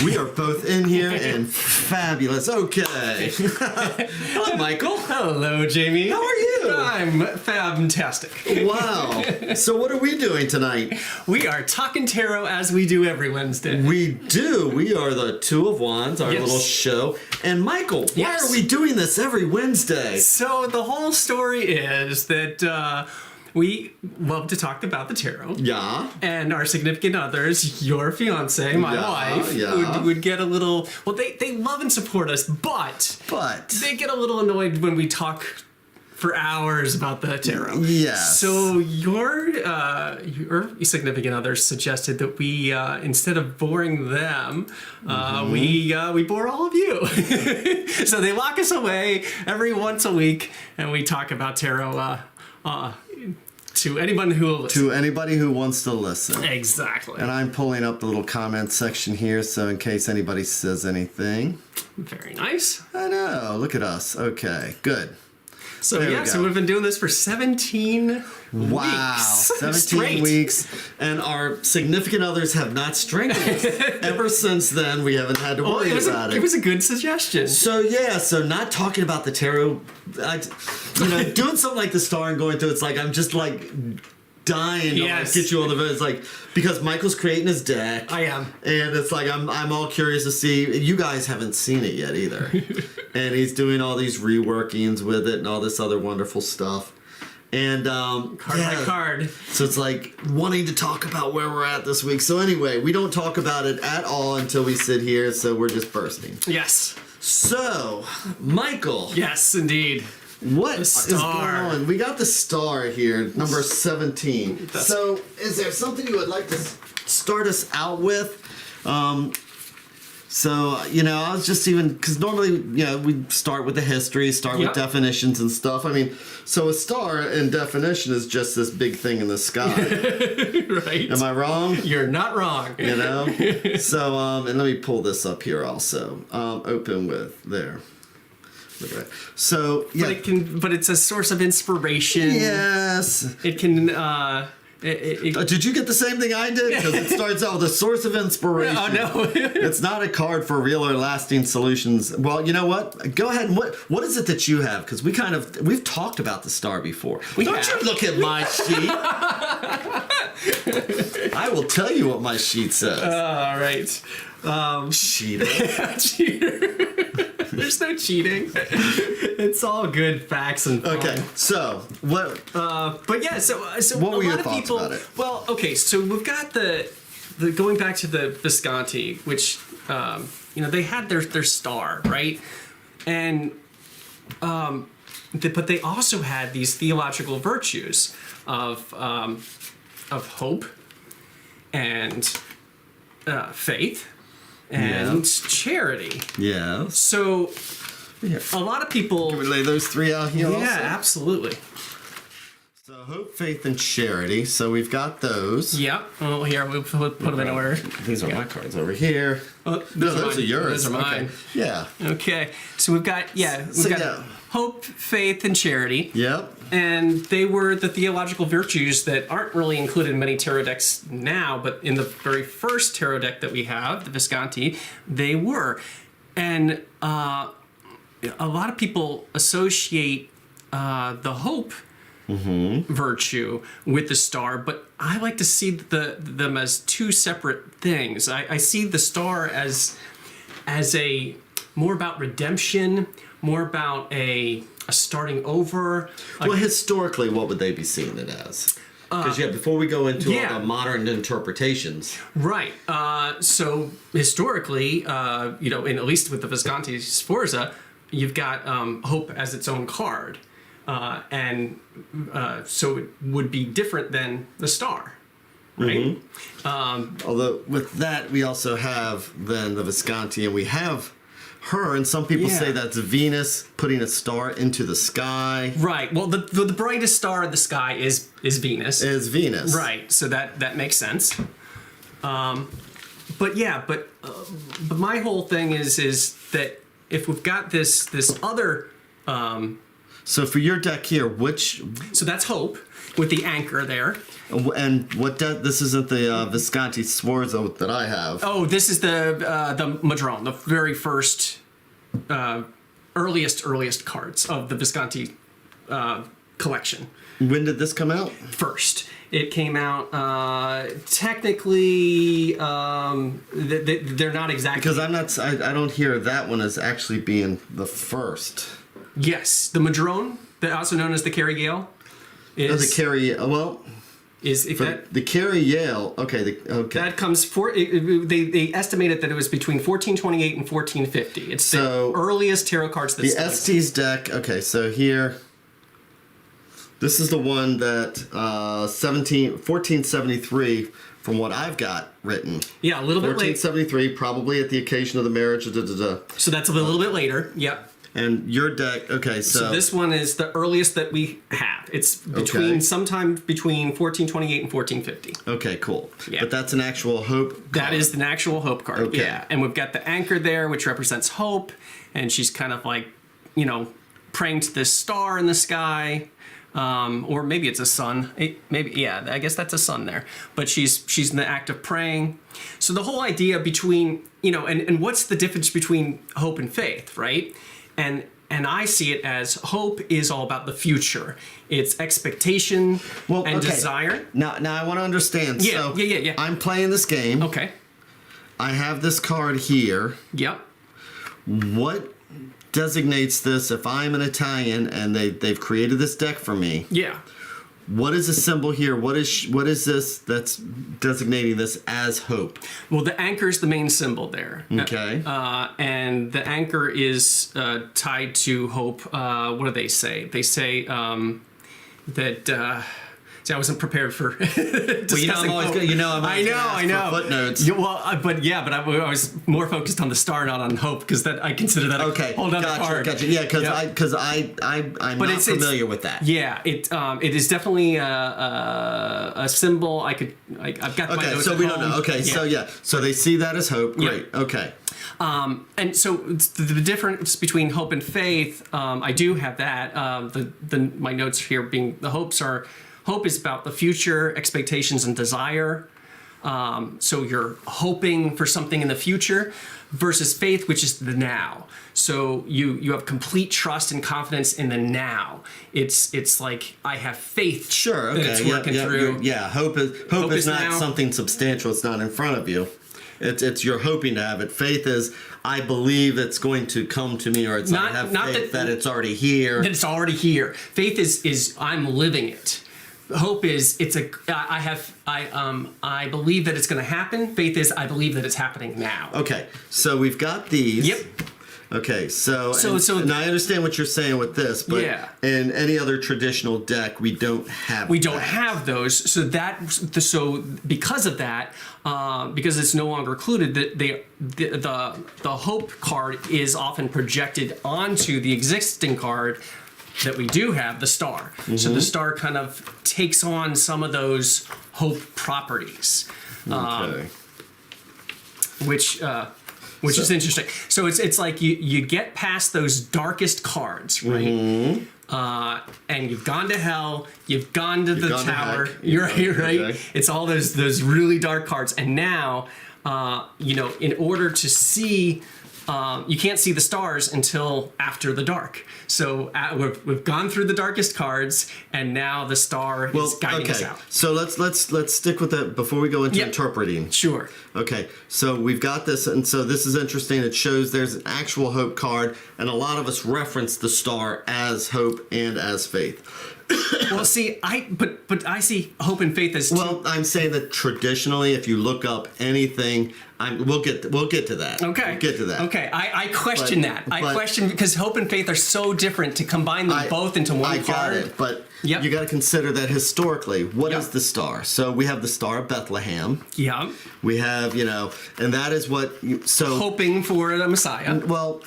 We are both in here and fabulous. Okay. Hello, Michael. Hello, Jamie. How are you? I'm fantastic. Wow. So what are we doing tonight? We are talking tarot as we do every Wednesday. We do. We are the Two of Wands, our little show. And Michael, why are we doing this every Wednesday? So the whole story is that we love to talk about the tarot. Yeah. And our significant others, your fiance, my wife, would get a little... Well, they love and support us, but they get a little annoyed when we talk for hours about the tarot. Yes. So your significant others suggested that we, instead of boring them, we bore all of you. So they lock us away every once a week, and we talk about tarot to anyone who will listen. To anybody who wants to listen. Exactly. And I'm pulling up the little comment section here, so in case anybody says anything. Very nice. I know. Look at us. Okay. Good. So so we've been doing this for 17 weeks. 17 weeks. And our significant others have not strangled us. Ever since then, we haven't had to worry about it. It was a good suggestion. So not talking about the tarot, doing something like the star and going through, it's like I'm just like dying to get you on the phone. It's like, because Michael's creating his deck. I am. And it's like, I'm all curious to see. You guys haven't seen it yet either. And he's doing all these reworkings with it and all this other wonderful stuff. And card by card. So it's like wanting to talk about where we're at this week. So anyway, we don't talk about it at all until we sit here. So we're just bursting. Yes. So, Michael. Yes, indeed. What is going on? We got the star here, number 17. So, is there something you would like to start us out with? I was just because normally, we start with the history, with definitions and stuff. I mean, so a star in definition is just this big thing in the sky. Right. Am I wrong? You're not wrong. So, and let me pull this up here also. Open with there. Look at that. So, but it's a source of inspiration. Yes. It can. Did you get the same thing I did? Because it starts out with a source of inspiration. Oh no! It's not a card for real or lasting solutions. Well, you know what? Go ahead. And what is it that you have? Because we've talked about the star before. Don't you look at my sheet? I will tell you what my sheet says. All right. Cheater. Cheater. There's no cheating. It's all good facts and fun. Okay, so what? But yeah, so what were a your lot of thoughts people. About it? Well, okay, so we've got the going back to the Visconti, which they had their star, right, and but they also had these theological virtues of hope and faith. And charity. Yeah. So, a lot of people... Can we lay those three out here also? Yeah, absolutely. So, hope, faith, and charity. So, we've got those. Yep. Well, here, we'll put them in order. These are my cards over here. No, those are yours. Those are mine. Okay. Yeah. Okay. So, we've got, hope, faith, and charity. Yep. And they were the theological virtues that aren't really included in many tarot decks now, but in the very first tarot deck that we have, the Visconti, they were. And a lot of people associate the hope virtue with the star, but I like to see them as two separate things. I see the star as a more about redemption, more about a starting over. Well, historically, what would they be seeing it as? Because before we go into all the modern interpretations, right? So historically, at least with the Visconti Sforza, you've got hope as its own card, and so it would be different than the star, right? Mm-hmm. Although with that, we also have then the Visconti, and we have her, and some people say that's Venus putting a star into the sky. Right. Well, the brightest star in the sky is Venus. Is Venus. Right. So that makes sense. But my whole thing is that if we've got this other. So for your deck here, So that's hope. with the anchor there. And what this isn't the Visconti Sforza that I have. Oh, this is the Madrone, the very first, earliest cards of the Visconti collection. When did this come out? First. It came out, technically, they're not exactly... Because I don't hear that one as actually being the first. Yes, the Madrone, also known as the Carrie Gale, is... the Carrie, well... the Carrie Yale, okay. That comes they estimated that it was between 1428 and 1450. It's the earliest tarot cards that's the Estes deck. Okay, so here, this is the one that 1473, from what I've got written. Yeah, a little bit late. 1473, probably at the occasion of the marriage. So that's a little bit later. Yep. And your deck, okay, so this one is the earliest that we have. It's sometime between 1428 and 1450. Okay, cool. Yeah. But that's an actual hope card. That is an actual hope card. Okay. Yeah. And we've got the anchor there, which represents hope, and she's kind of like, praying to this star in the sky. Or maybe it's a sun. I guess that's a sun there. But she's in the act of praying. So the whole idea between, and what's the difference between hope and faith, right? And I see it as hope is all about the future. It's expectation and desire. Now I want to understand. Yeah, yeah. I'm playing this game. Okay. I have this card here. Yep. What designates this if I'm an Italian and they've created this deck for me? Yeah. What is the symbol here? What is this that's designating this as hope? Well, the anchor is the main symbol there. Okay. And the anchor is tied to hope. What do they say? They say that... See, I wasn't prepared for discussing I'm always good. I know. Footnotes. Yeah, but I was more focused on the star, not on hope, because I consider that a whole other card. Gotcha. Yeah, because I'm not familiar with that. Yeah, it is definitely a symbol. I've got my notes so at we home. don't know. Okay, so they see that as hope. Great. Yeah. Okay. And so the difference between hope and faith, I do have that. My notes here being the hope is about the future, expectations, and desire. So you're hoping for something in the future, versus faith, which is the now. So you have complete trust and confidence in the now. It's like I have faith. Sure. Okay. That it's working through. Hope is not now something substantial. It's not in front of you. It's you're hoping to have it. Faith is I believe it's going to come to me, or it's I have faith that it's already here. That it's already here. Faith is I'm living it. Hope is I believe that it's going to happen. Faith is I believe that it's happening now. Okay, so we've got these. Yep. Okay, so I understand what you're saying with this, but in any other traditional deck, we don't have. We don't have those. So because of that, because it's no longer included, the hope card is often projected onto the existing card that we do have, the star. Mm-hmm. So the star kind of takes on some of those hope properties, which is interesting. So it's like you get past those darkest cards, right? Mm-hmm. And you've gone to hell, you've gone to the tower, you're right. Okay. It's all those really dark cards, and now in order to see. You can't see the stars until after the dark. So we've gone through the darkest cards, and now the star is guiding us out. So let's stick with that before we go into interpreting. Sure. Okay. So we've got this, and so this is interesting. It shows there's an actual hope card, and a lot of us reference the star as hope and as faith. Well, see, but I see hope and faith as two. Well, I'm saying that traditionally, if you look up anything, we'll get to that. Okay. We'll get to that. Okay. I question that. I question because hope and faith are so different to combine them both into one card. I got it, but you got to consider that historically, what is the star? So we have the Star of Bethlehem. Yeah. We have, and that is what. Hoping for the Messiah. Well.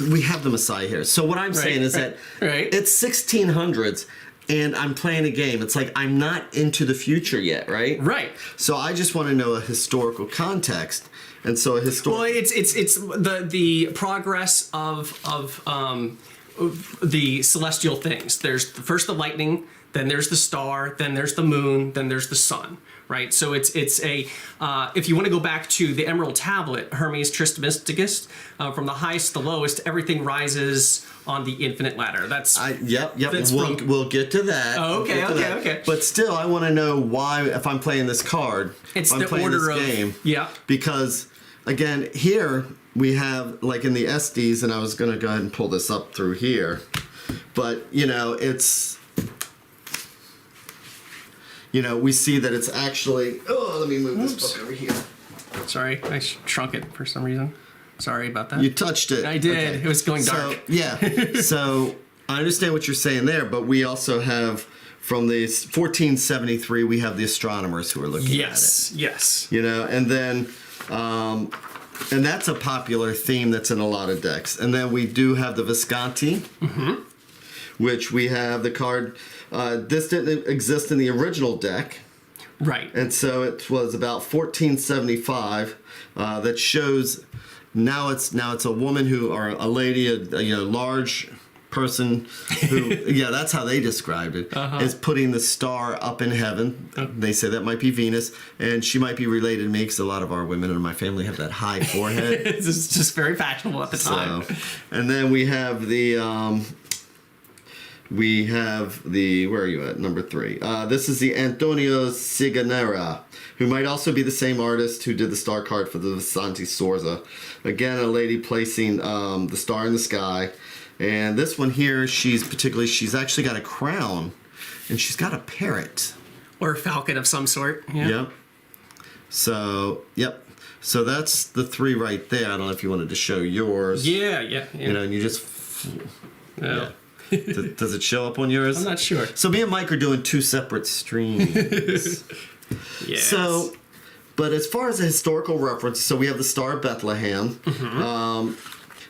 We have the Messiah here. So what I'm saying is that it's 1600s, and I'm playing a game. It's like I'm not into the future yet, right? Right. So I just want to know a historical context, and so a historical. Well, it's the progress of the celestial things. There's first the lightning, then there's the star, then there's the moon, then there's the sun. Right, so it's a if you want to go back to the Emerald Tablet, Hermes Trismegistus, from the highest to the lowest, everything rises on the infinite ladder. That's yep. We'll get to that. Oh, okay. But still, I want to know why, if I'm playing this card, it's if I'm playing order this game, because again, here we have like in the Estes, and I was going to go ahead and pull this up through here, but it's. We see that it's actually... Oh, let me move this book over here. Sorry, I shrunk it for some reason. Sorry about that. You touched it. I did. Okay. It was going dark. So I understand what you're saying there, but we also have, from the 1473, we have the astronomers who are looking at it. Yes. And then... and that's a popular theme that's in a lot of decks. And then we do have the Visconti, which we have the card... this didn't exist in the original deck. Right. And so it was about 1475 that shows now it's a woman or a lady, a large person who, that's how they described it, is putting the star up in heaven. They say that might be Venus, and she might be related to me because a lot of our women in my family have that high forehead. It's just very fashionable at the time. And then we have the... where are you at? Number 3. This is the Antonio Ciganera, who might also be the same artist who did the star card for the Visconti Sforza. Again, a lady placing the star in the sky. And this one here, she's actually got a crown, and she's got a parrot. Or a falcon of some sort. Yeah. Yep. So, So that's the 3 right there. I don't know if you wanted to show yours. Yeah. And you just... Yeah. Does it show up on yours? I'm not sure. So me and Mike are doing 2 separate streams. Yes. So, but as far as a historical reference, so we have the Star of Bethlehem.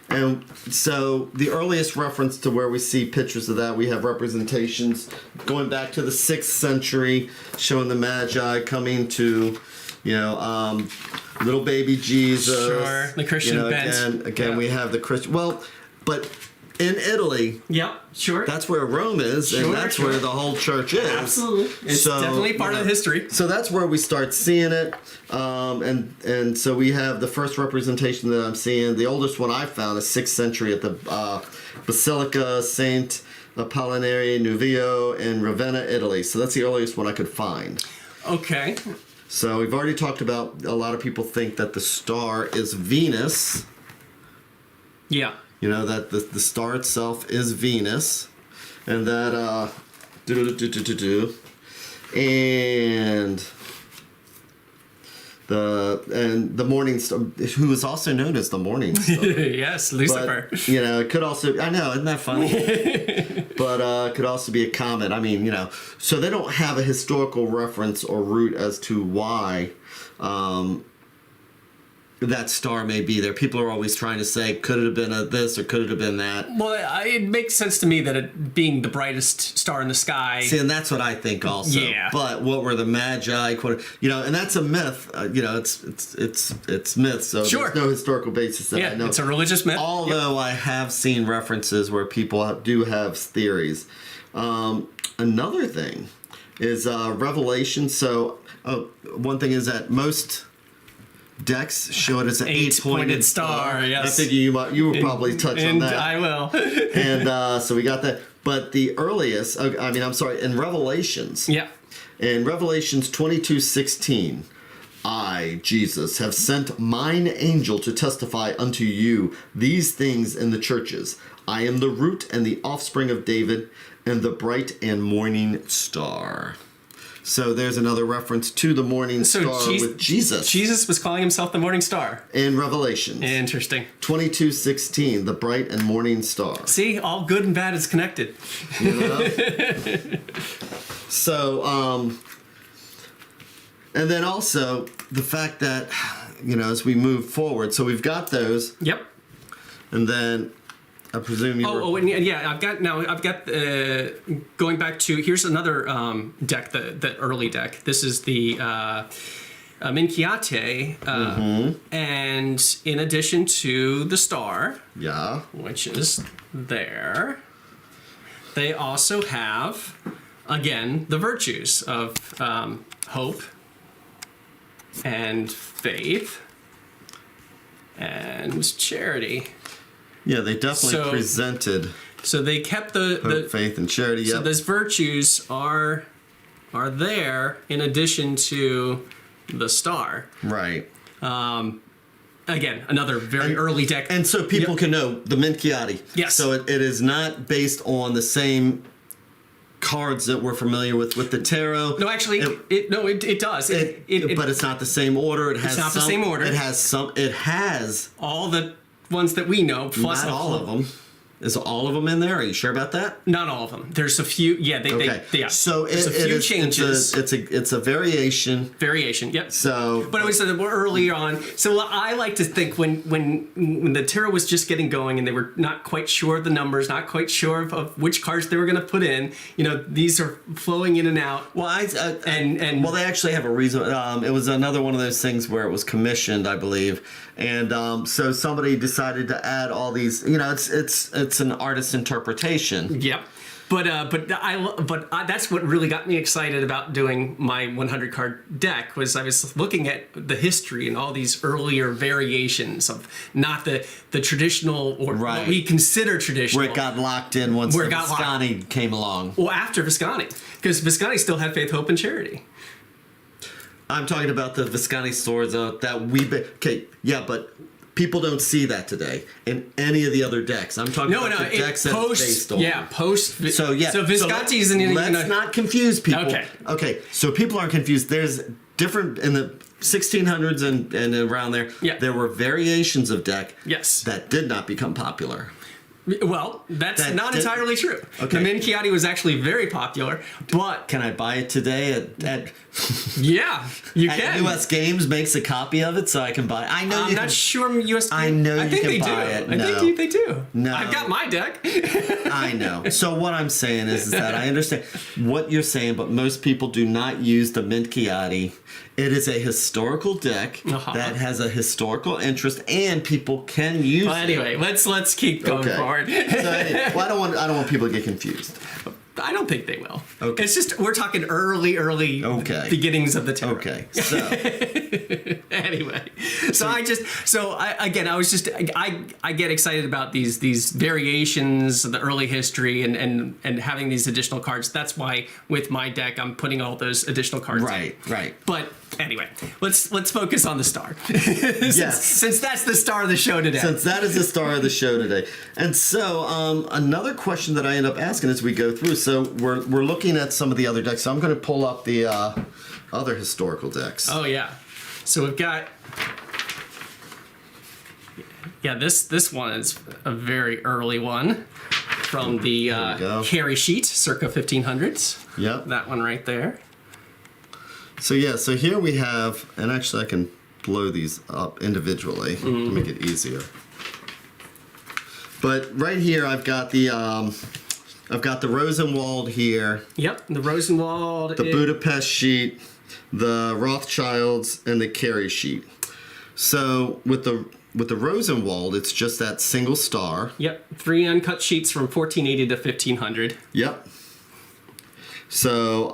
And so the earliest reference to where we see pictures of that, we have representations going back to the 6th century, showing the Magi coming to, little baby Jesus. Sure, the Christian bent. Again, we have the Christian. Well, but... in Italy, sure. That's where Rome is, and that's where the whole church is. Absolutely, it's definitely part of the history. So that's where we start seeing it, and so we have the first representation that I'm seeing. The oldest one I found is 6th century at the Basilica Saint Apollinare Nuovo in Ravenna, Italy. So that's the earliest one I could find. Okay. So we've already talked about. A lot of people think that the star is Venus. Yeah. That the star itself is Venus, and that and the morning star, who is also known as the morning star. Yes, Lucifer. But, it could also, I know, isn't that funny? But it could also be a comet. I mean, so they don't have a historical reference or root as to why that star may be there. People are always trying to say, could it have been this or could it have been that? Well, it makes sense to me that it being the brightest star in the sky. See, and that's what I think also. Yeah. But what were the Magi? And that's a myth. It's myth. So there's no historical basis that I know. It's a religious myth. Although I have seen references where people do have theories. Another thing is Revelation. So one thing is that most decks show it as an 8-pointed star. Yes. I figure you will probably touch on that. I will. And so we got that. But the earliest, in Revelations. Yeah. In Revelations 22:16, I, Jesus, have sent mine angel to testify unto you these things in the churches. I am the root and the offspring of David and the bright and morning star. So there's another reference to the morning star with Jesus. Jesus was calling himself the morning star. In Revelations. Interesting. 22:16, the bright and morning star. See, all good and bad is connected. So, and then also the fact that, as we move forward, so we've got those. Yep. And then I presume you I've got going back to, here's another deck, the early deck. This is the Minchiate, and in addition to the star, which is there, they also have again, the virtues of hope and faith and charity. Yeah, they definitely presented. So they kept the hope, faith, and charity. Yep. So those virtues are there in addition to the star. Right. Again, another very early deck. And so people can know the Minchiati. Yes. So it is not based on the same cards that we're familiar with the tarot. No, actually, it does. But it's not the same order. It's not the same order. It has all the ones that we know, plus not all of them. Is all of them in there? Are you sure about that? Not all of them. There's a few. Yeah, yeah. So there's a few changes. It's a variation. Variation. Yep. So, but it was early on. So I like to think when the tarot was just getting going and they were not quite sure of the numbers, not quite sure of which cards they were going to put in. These are flowing in and out. Well, well, they actually have a reason. It was another one of those things where it was commissioned, I believe, and so somebody decided to add all these. It's an artist's interpretation. Yep. But that's what really got me excited about doing my 100 card deck was I was looking at the history and all these earlier variations of not the traditional or what we consider traditional. Where it got locked in once Visconti came along. Well, after Visconti, because Visconti still had faith, hope, and charity. I'm talking about the Visconti swords that we... Okay, yeah, but... People don't see that today in any of the other decks. I'm talking about the decks that it's based on. Yeah, post. So Visconti isn't even. Let's not confuse people. Okay. Okay. So people aren't confused. There's different in the 1600s and around there. Yeah. There were variations of deck. Yes. That did not become popular. Well, that's not entirely true. Okay. The Minchiati was actually very popular, but... Can I buy it today at yeah, you can. US Games makes a copy of it, so I can buy it. I know I'm not sure US Games... I know I think you can they buy do. it. I think they do. No. I've got my deck. I know. So what I'm saying is that I understand what you're saying, but most people do not use the Minchiati. It is a historical deck that has a historical interest, and people can use it. Well, anyway, let's keep going forward. So anyway, I don't want people to get confused. I don't think they will. Okay. It's just we're talking early beginnings of the tarot. Okay. So anyway, I get excited about these variations of the early history and having these additional cards. That's why with my deck I'm putting all those additional cards in. Right. But anyway, let's focus on the star. Yes. Since that's the star of the show today. Since that is the star of the show today. And so another question that I end up asking as we go through, so we're looking at some of the other decks. So I'm going to pull up the other historical decks. Oh, yeah. So we've got... Yeah, this one is a very early one from the Carey sheet, circa 1500s. Yep. That one right there. So here we have, and actually I can blow these up individually to make it easier. But right here I've got the Rosenwald here. Yep, the Rosenwald. The Budapest sheet, the Rothschilds, and the Carey sheet. So with the Rosenwald, it's just that single star. Yep, 3 uncut sheets from 1480 to 1500. Yep. So,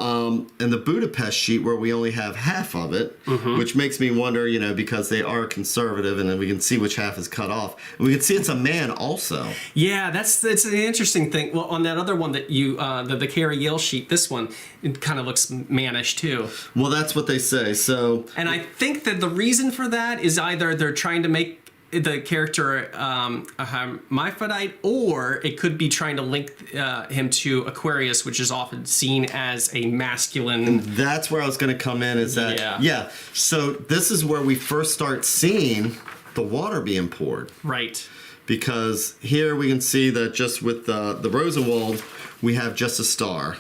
in the Budapest sheet, where we only have half of it, which makes me wonder, because they are conservative, and then we can see which half is cut off. And we can see it's a man also. Yeah, that's an interesting thing. Well, on that other one that you, the Carey Yale sheet, this one, it kind of looks mannish too. Well, that's what they say. So, and I think that the reason for that is either they're trying to make the character a hermaphrodite, or it could be trying to link him to Aquarius, which is often seen as a masculine. And that's where I was going to come in. Is that yeah? So this is where we first start seeing the water being poured, right? Because here we can see that just with the Rosenwald, we have just a star,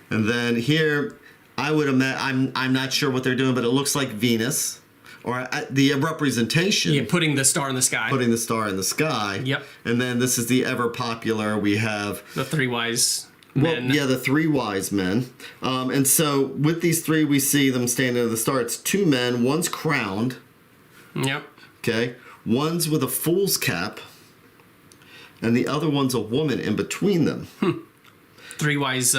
and then here I would imagine I'm not sure what they're doing, but it looks like Venus. Or the representation. Yeah, putting the star in the sky. Putting the star in the sky. Yep. And then this is the ever popular, we have... The 3 wise men. Well, yeah, the 3 wise men. And so with these 3, we see them standing under the star. It's 2 men. One's crowned. Yep. Okay. One's with a fool's cap. And the other one's a woman in between them. 3 wise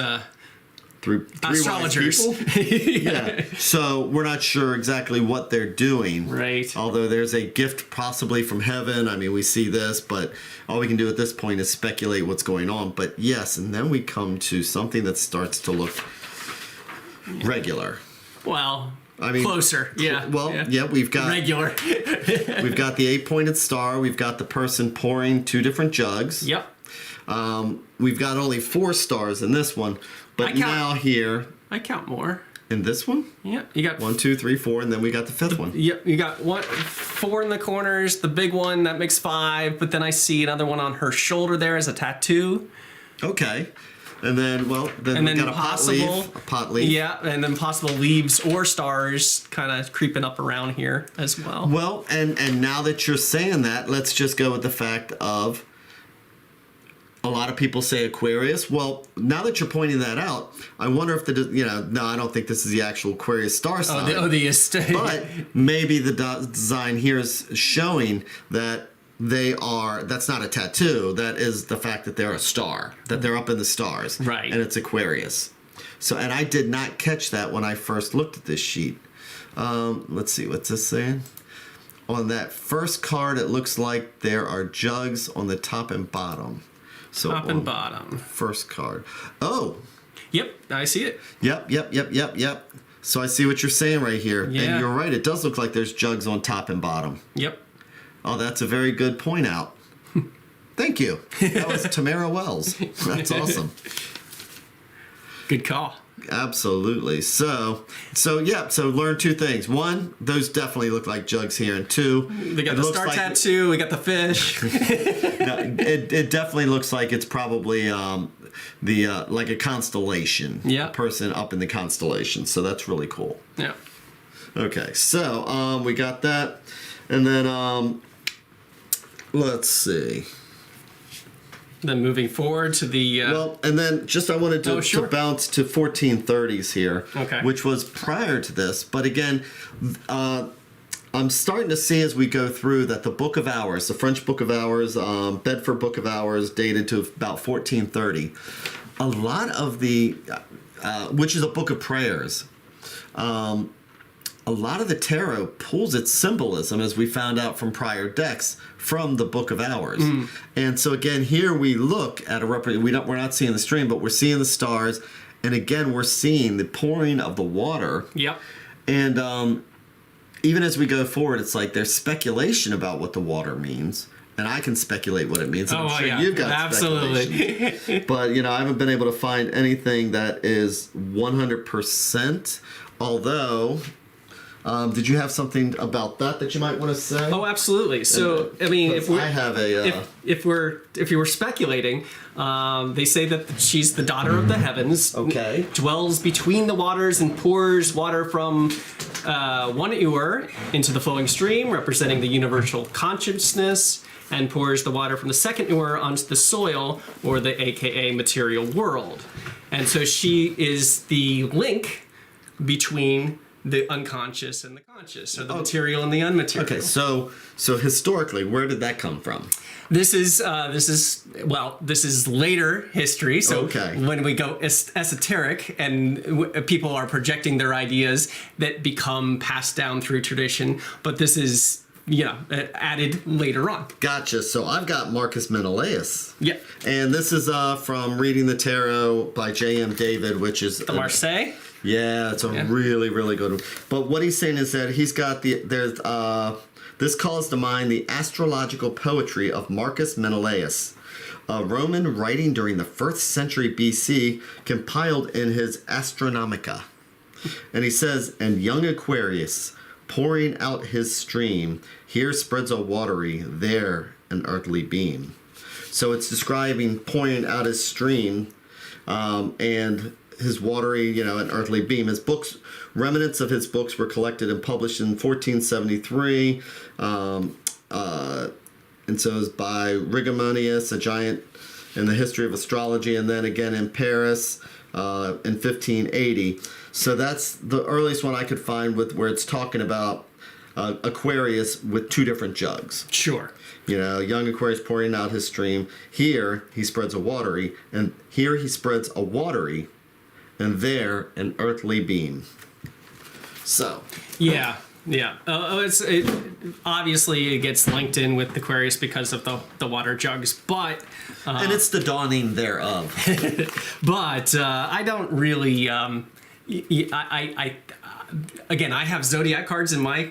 three astrologers. wise people. Yeah. So we're not sure exactly what they're doing. Right. Although there's a gift possibly from heaven. I mean, we see this, but all we can do at this point is speculate what's going on. But yes, and then we come to something that starts to look regular. Well, I mean, closer. Yeah. We've got regular. We've got the 8-pointed star. We've got the person pouring 2 different jugs. Yep. We've got only 4 stars in this one, but now here I count more in this one. Yeah, you got 1, 2, 3, 4, and then we got the 5th one. Yep, you got 4 in the corners. The big one that makes 5, but then I see another one on her shoulder there as a tattoo. Okay. And then, we got a pot leaf. Yeah, and then possible leaves or stars kind of creeping up around here as well. Well, and now that you're saying that, let's just go with the fact of a lot of people say Aquarius. Well, now that you're pointing that out, I wonder if no, I don't think this is the actual Aquarius star sign. But maybe the design here is showing that that's not a tattoo. That is the fact that they're a star, that they're up in the stars. Right. And it's Aquarius. So, and I did not catch that when I first looked at this sheet. Let's see, what's this saying? On that first card, it looks like there are jugs on the top and bottom. So top and bottom. First card. Oh. Yep, I see it. Yep. So I see what you're saying right here. Yeah. And you're right, it does look like there's jugs on top and bottom. Yep. Oh, that's a very good point out. Thank you. That was Tamara Wells. That's awesome. Good call. Absolutely. So learn 2 things. 1, those definitely look like jugs here. And 2, they got the star tattoo. We got the fish. No, it definitely looks like it's probably like a constellation. Yeah. Person up in the constellation. So that's really cool. Yeah. Okay. So we got that, and then let's see. Then moving forward to the... and then I wanted to bounce to 1430s here, which was prior to this. But again, I'm starting to see as we go through that the Book of Hours, the French Book of Hours, Bedford Book of Hours, dated to about 1430. A lot of the... which is a book of prayers. A lot of the tarot pulls its symbolism, as we found out from prior decks, from the Book of Hours. And so again, here we look at we're not seeing the stream, but we're seeing the stars, and again we're seeing the pouring of the water. Yep. And even as we go forward, it's like there's speculation about what the water means, and I can speculate what it means. And I'm sure you've got speculation. But I haven't been able to find anything that is 100%. Although. Did you have something about that you might want to say? Oh, absolutely. So, I mean, if you were speculating, they say that she's the daughter of the heavens. Okay. Dwells between the waters and pours water from one ewer into the flowing stream, representing the universal consciousness, and pours the water from the second ewer onto the soil, or the AKA material world. And so she is the link between the unconscious and the conscious, or the material and the unmaterial. Okay, so historically, where did that come from? This is later history. So when we go esoteric and people are projecting their ideas that become passed down through tradition, but this is added later on. Gotcha. So I've got Marcus Menelaus. Yep. And this is from Reading the Tarot by J.M. David, which is the Marseille. Yeah, it's a really, really good one. But what he's saying is that he's got this calls to mind the astrological poetry of Marcus Menelaus, a Roman writing during the 1st century BC, compiled in his Astronomica. And he says, and young Aquarius, pouring out his stream, here spreads a watery, there an earthly beam. So it's describing pouring out his stream, and his watery, an earthly beam. His books, remnants of his books were collected and published in 1473. And so it was by Rigomonius, a giant in the history of astrology, and then again in Paris in 1580. So that's the earliest one I could find where it's talking about Aquarius with 2 different jugs. Sure. Young Aquarius pouring out his stream. Here he spreads a watery, and here he spreads a watery, and there an earthly beam. So. Yeah. Yeah. Obviously it gets linked in with Aquarius because of the water jugs, but and it's the dawning thereof. But I don't really. Again, I have zodiac cards in my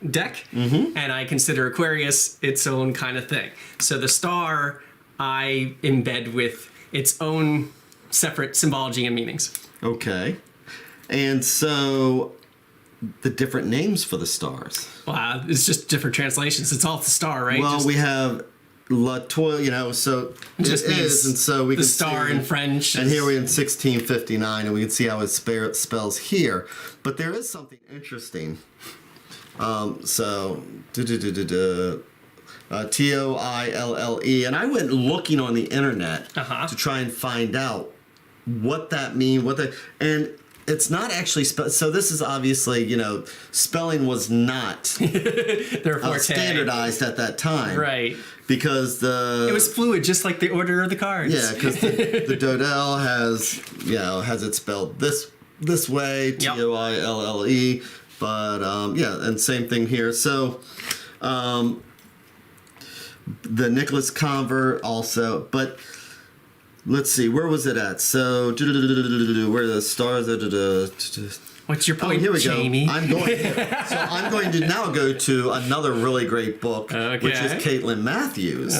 deck, and I consider Aquarius its own kind of thing. So the star I embed with its own separate symbology and meanings. Okay, and so. The different names for the stars. Wow, it's just different translations. It's all the star, right? Well, we have La Toile, so it just is, and so we the can star see, in French. And here we're in 1659, and we can see how it spells here. But there is something interesting. Toille, and I went looking on the internet to try and find out what that means. And it's not actually so this is obviously, spelling was not standardized at that time. Right. Because it was fluid, just like the order of the cards. Yeah, because the Dodell has it spelled this way, Toille, but and same thing here. So the Nicholas Convert also, but let's see, where was it at? So, where are the stars? What's your point, here we Jamie? go. I'm going to now go to another really great book, which is Caitlin Matthews.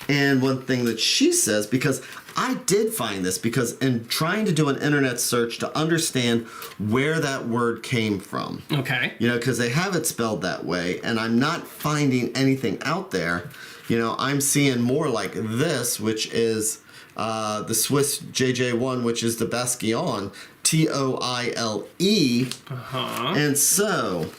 And one thing that she says, because I did find this, because in trying to do an internet search to understand where that word came from. Okay. Because they have it spelled that way, and I'm not finding anything out there. I'm seeing more like this, which is the Swiss JJ1, which is the Basquion, Toile. And so,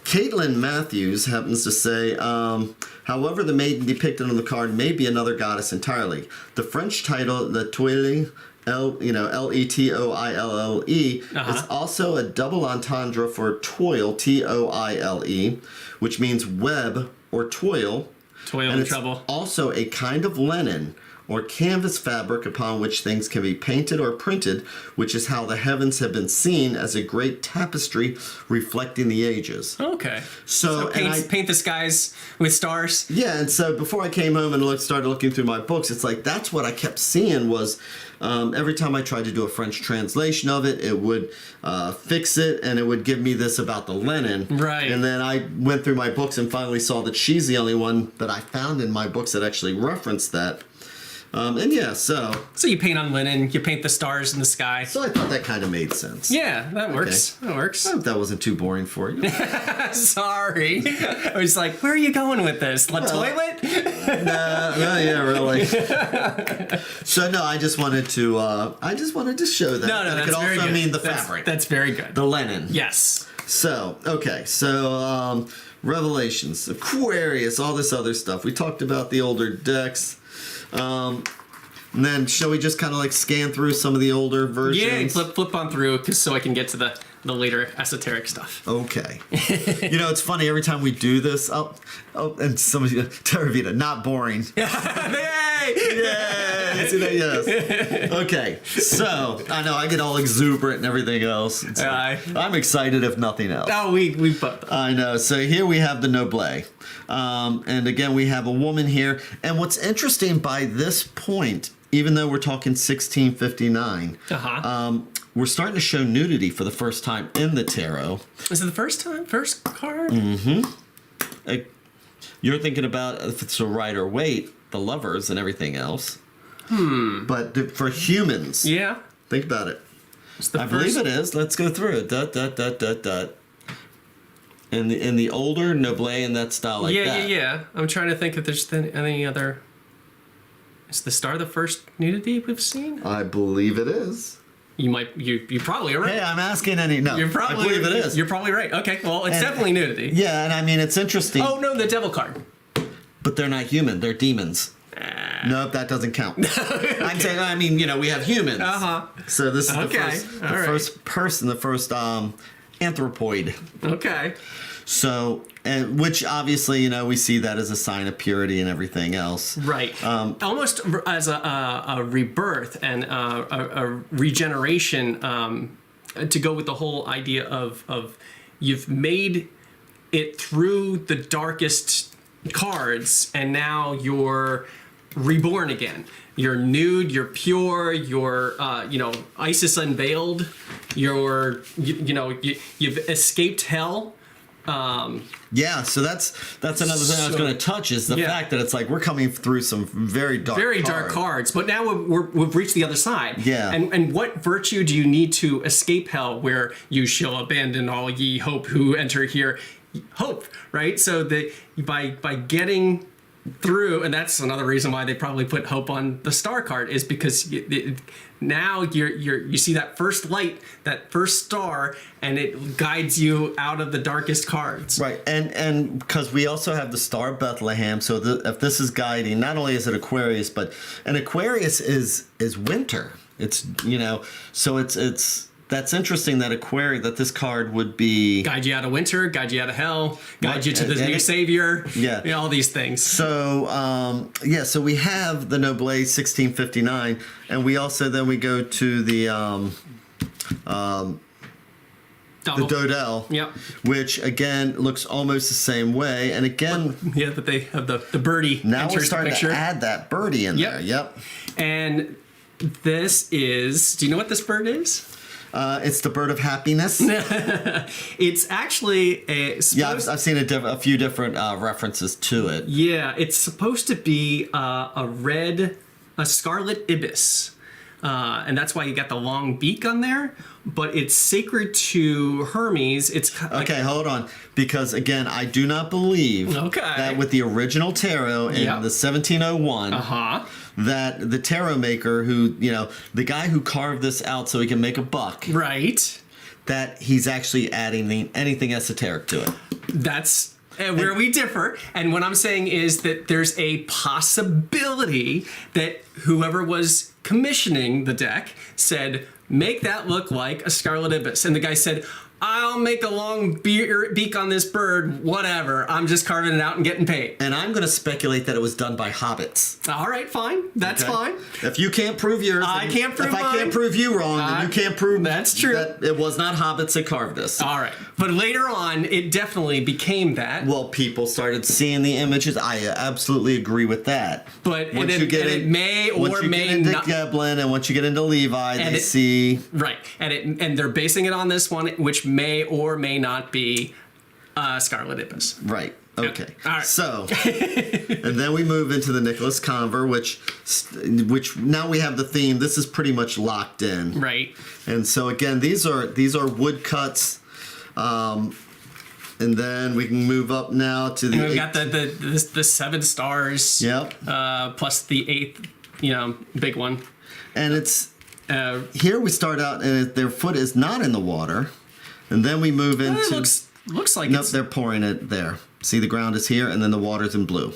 Caitlin Matthews happens to say, however, the maiden depicted on the card may be another goddess entirely. The French title, the Toile, Letoille, is also a double entendre for toil, Toile, which means web or toil. Toil and and trouble. It's also a kind of linen or canvas fabric upon which things can be painted or printed, which is how the heavens have been seen as a great tapestry reflecting the ages. Okay. So paint the skies with stars. Yeah, and so before I came home and started looking through my books, it's like that's what I kept seeing was every time I tried to do a French translation of it, it would fix it, and it would give me this about the linen. Right. And then I went through my books and finally saw that she's the only one that I found in my books that actually referenced that. So you paint on linen, you paint the stars in the sky. So I thought that kind of made sense. Yeah, that works. Okay. That works. I hope that wasn't too boring for you. Sorry. I was like, where are you going with this? Toilet? Yeah, really. So no, I just wanted to show that. No, it could also mean the fabric. That's very good. The linen. Yes. So, okay. So, Revelations, Aquarius, all this other stuff. We talked about the older decks. And then shall we just kind of scan through some of the older versions? Yeah, flip on through so I can get to the later esoteric stuff. Okay. It's funny every time we do this. And somebody, Teravita, not boring. Yay! Yay! See that? Yes. Okay. So I know I get all exuberant and everything else. I'm excited if nothing else. Oh, we both. I know. So here we have the Noble. And again, we have a woman here. And what's interesting by this point, even though we're talking 1659, we're starting to show nudity for the first time in the tarot. Is it the first time? First card? Mm-hmm. You're thinking about if it's a Rider Waite, the lovers and everything else. But for humans, think about it. I believe it is. Let's go through it. In the older Noble and that style that. Yeah. I'm trying to think if there's any other. Is the star the first nudity we've seen? I believe it is. You probably are right. Hey, I'm asking any. No, I believe it is. You're probably right. Okay, well, it's definitely nudity. Yeah, and I mean it's interesting. Oh no, the devil card. But they're not human. They're demons. Nope, that doesn't count. Okay. I'm saying, we have humans. Uh-huh. So this is the first person, the first anthropoid. Okay. So, and which obviously, we see that as a sign of purity and everything else. Right. Almost as a rebirth and a regeneration, to go with the whole idea of you've made it through the darkest cards, and now you're reborn again. You're nude, you're pure, you're, Isis unveiled, you've escaped hell. Yeah, so that's another thing I was going to touch is the fact that it's like we're coming through some very dark cards, but now we've reached the other side. Yeah. And what virtue do you need to escape hell, where you shall abandon all ye hope who enter here? Hope, right? So that by getting through, and that's another reason why they probably put hope on the star card, is because now you see that first light, that first star, and it guides you out of the darkest cards. Right, and because we also have the Star of Bethlehem, so if this is guiding, not only is it Aquarius, but an Aquarius is winter. It's so it's. That's interesting that this card would be... Guide you out of winter, guide you out of hell, guide you to the new savior. Yeah. All these things. So, so we have the Noble 1659, and we also then we go to the Dodell, which again looks almost the same way. And again... but they have the birdie. Now we're starting to add that birdie in there. Yep. And this is... Do you know what this bird is? It's the bird of happiness. It's actually I've seen a few different references to it. Yeah, it's supposed to be a scarlet ibis, and that's why you got the long beak on there. But it's sacred to Hermes. It's okay. Hold on, because again, I do not believe that with the original tarot in the 1701. That the tarot maker who, the guy who carved this out so he can make a buck. Right. That he's actually adding anything esoteric to it. That's where we differ. And what I'm saying is that there's a possibility that whoever was commissioning the deck said, make that look like a scarlet ibis. And the guy said, I'll make a long beak on this bird, whatever. I'm just carving it out and getting paid. And I'm going to speculate that it was done by hobbits. All right, fine. That's fine. If you can't prove yours, I can't prove mine. If I can't prove you wrong, then you can't prove that's true. That it was not hobbits that carved this. All right. But later on, it definitely became that. Well, people started seeing the images. I absolutely agree with that. But it may or may not. Once you get into Geblin and once you get into Levi, they see... Right. And they're basing it on this one, which may or may not be Scarlet Ibis. Right. Okay. All right. So, and then we move into the Nicholas Conver, which now we have the theme. This is pretty much locked in. Right. And so again, these are woodcuts. And then we can move up now to the. And we've got the 7 stars. Yep. Plus the 8th, big one. And it's here we start out, and their foot is not in the water. And then we move into... It looks like nope, they're pouring it there. See, the ground is here, and then the water's in blue.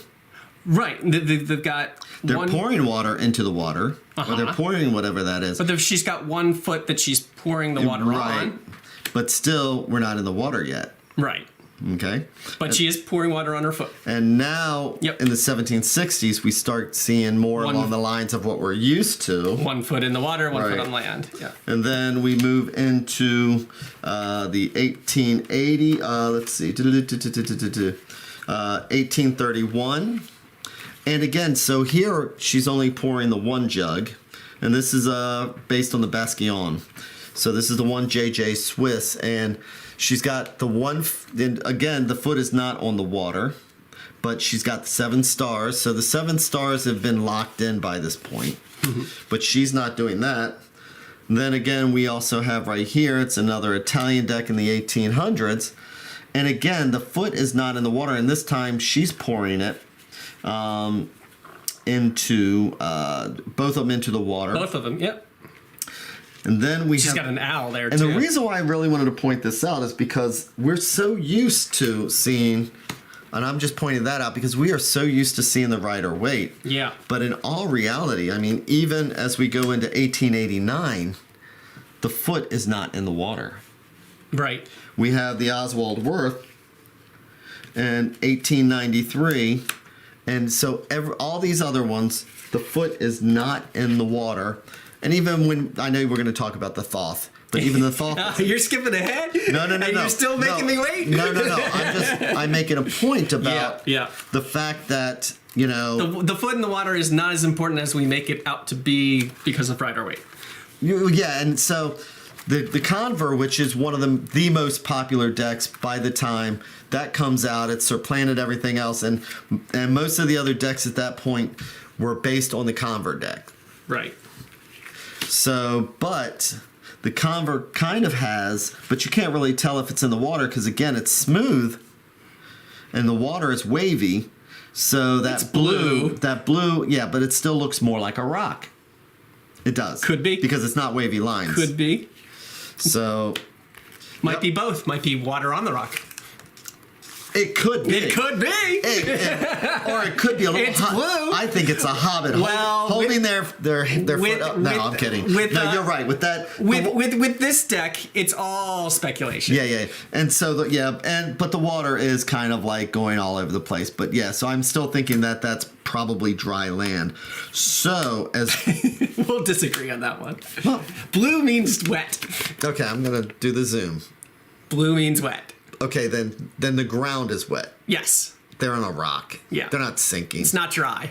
Right. They've got... They're pouring water into the water, or they're pouring whatever that is. But she's got one foot that she's pouring the water on. But still, we're not in the water yet. Right. Okay. But she is pouring water on her foot. And now, in the 1760s, we start seeing more along the lines of what we're used to. 1 foot in the water, 1 foot on land. Yeah. And then we move into the 1880. Let's see. 1831. And again, so here she's only pouring the 1 jug. And this is based on the Basquiat. So this is the 1 JJ Swiss. And she's got the one, and again, the foot is not on the water, but she's got the 7 stars. So the 7 stars have been locked in by this point, but she's not doing that. And then again, we also have right here, it's another Italian deck in the 1800s. And again, the foot is not in the water, and this time she's pouring it into, both of them into the water. Both of them, yep. And then she's got an owl there, too. And the reason why I really wanted to point this out is because we're so used to seeing, and I'm just pointing that out because we are so used to seeing the Rider-Waite. Yeah. But in all reality, I mean, even as we go into 1889, the foot is not in the water. Right. We have the Oswald Wirth in 1893. And so all these other ones, the foot is not in the water. And even when, I know we're going to talk about the Thoth, but even the Thoth. You're skipping ahead? No. And you're still making me wait? No. I'm making a point about the fact that, you know. The foot in the water is not as important as we make it out to be because of Rider-Waite. Yeah, and so the Conver, which is one of the most popular decks by the time that comes out, it's supplanted everything else, and most of the other decks at that point were based on the Conver deck. Right. So, but the Conver kind of has, but you can't really tell if it's in the water because again, it's smooth, and the water is wavy. So that blue, yeah, but it still looks more like a rock. It does. Could be. Because it's not wavy lines. Could be. So. Might be both. Might be water on the rock. It could be. It could be. Or it could be a little. It's blue. I think it's a hobbit holding their foot up. No, I'm kidding. No, you're right. With that. With this deck, it's all speculation. Yeah. And so but the water is kind of like going all over the place. But yeah, so I'm still thinking that that's probably dry land. So as we'll disagree on that one. Well, blue means wet. Okay, I'm gonna do the zoom. Blue means wet. Okay, then the ground is wet. Yes. They're on a rock. Yeah. They're not sinking. It's not dry.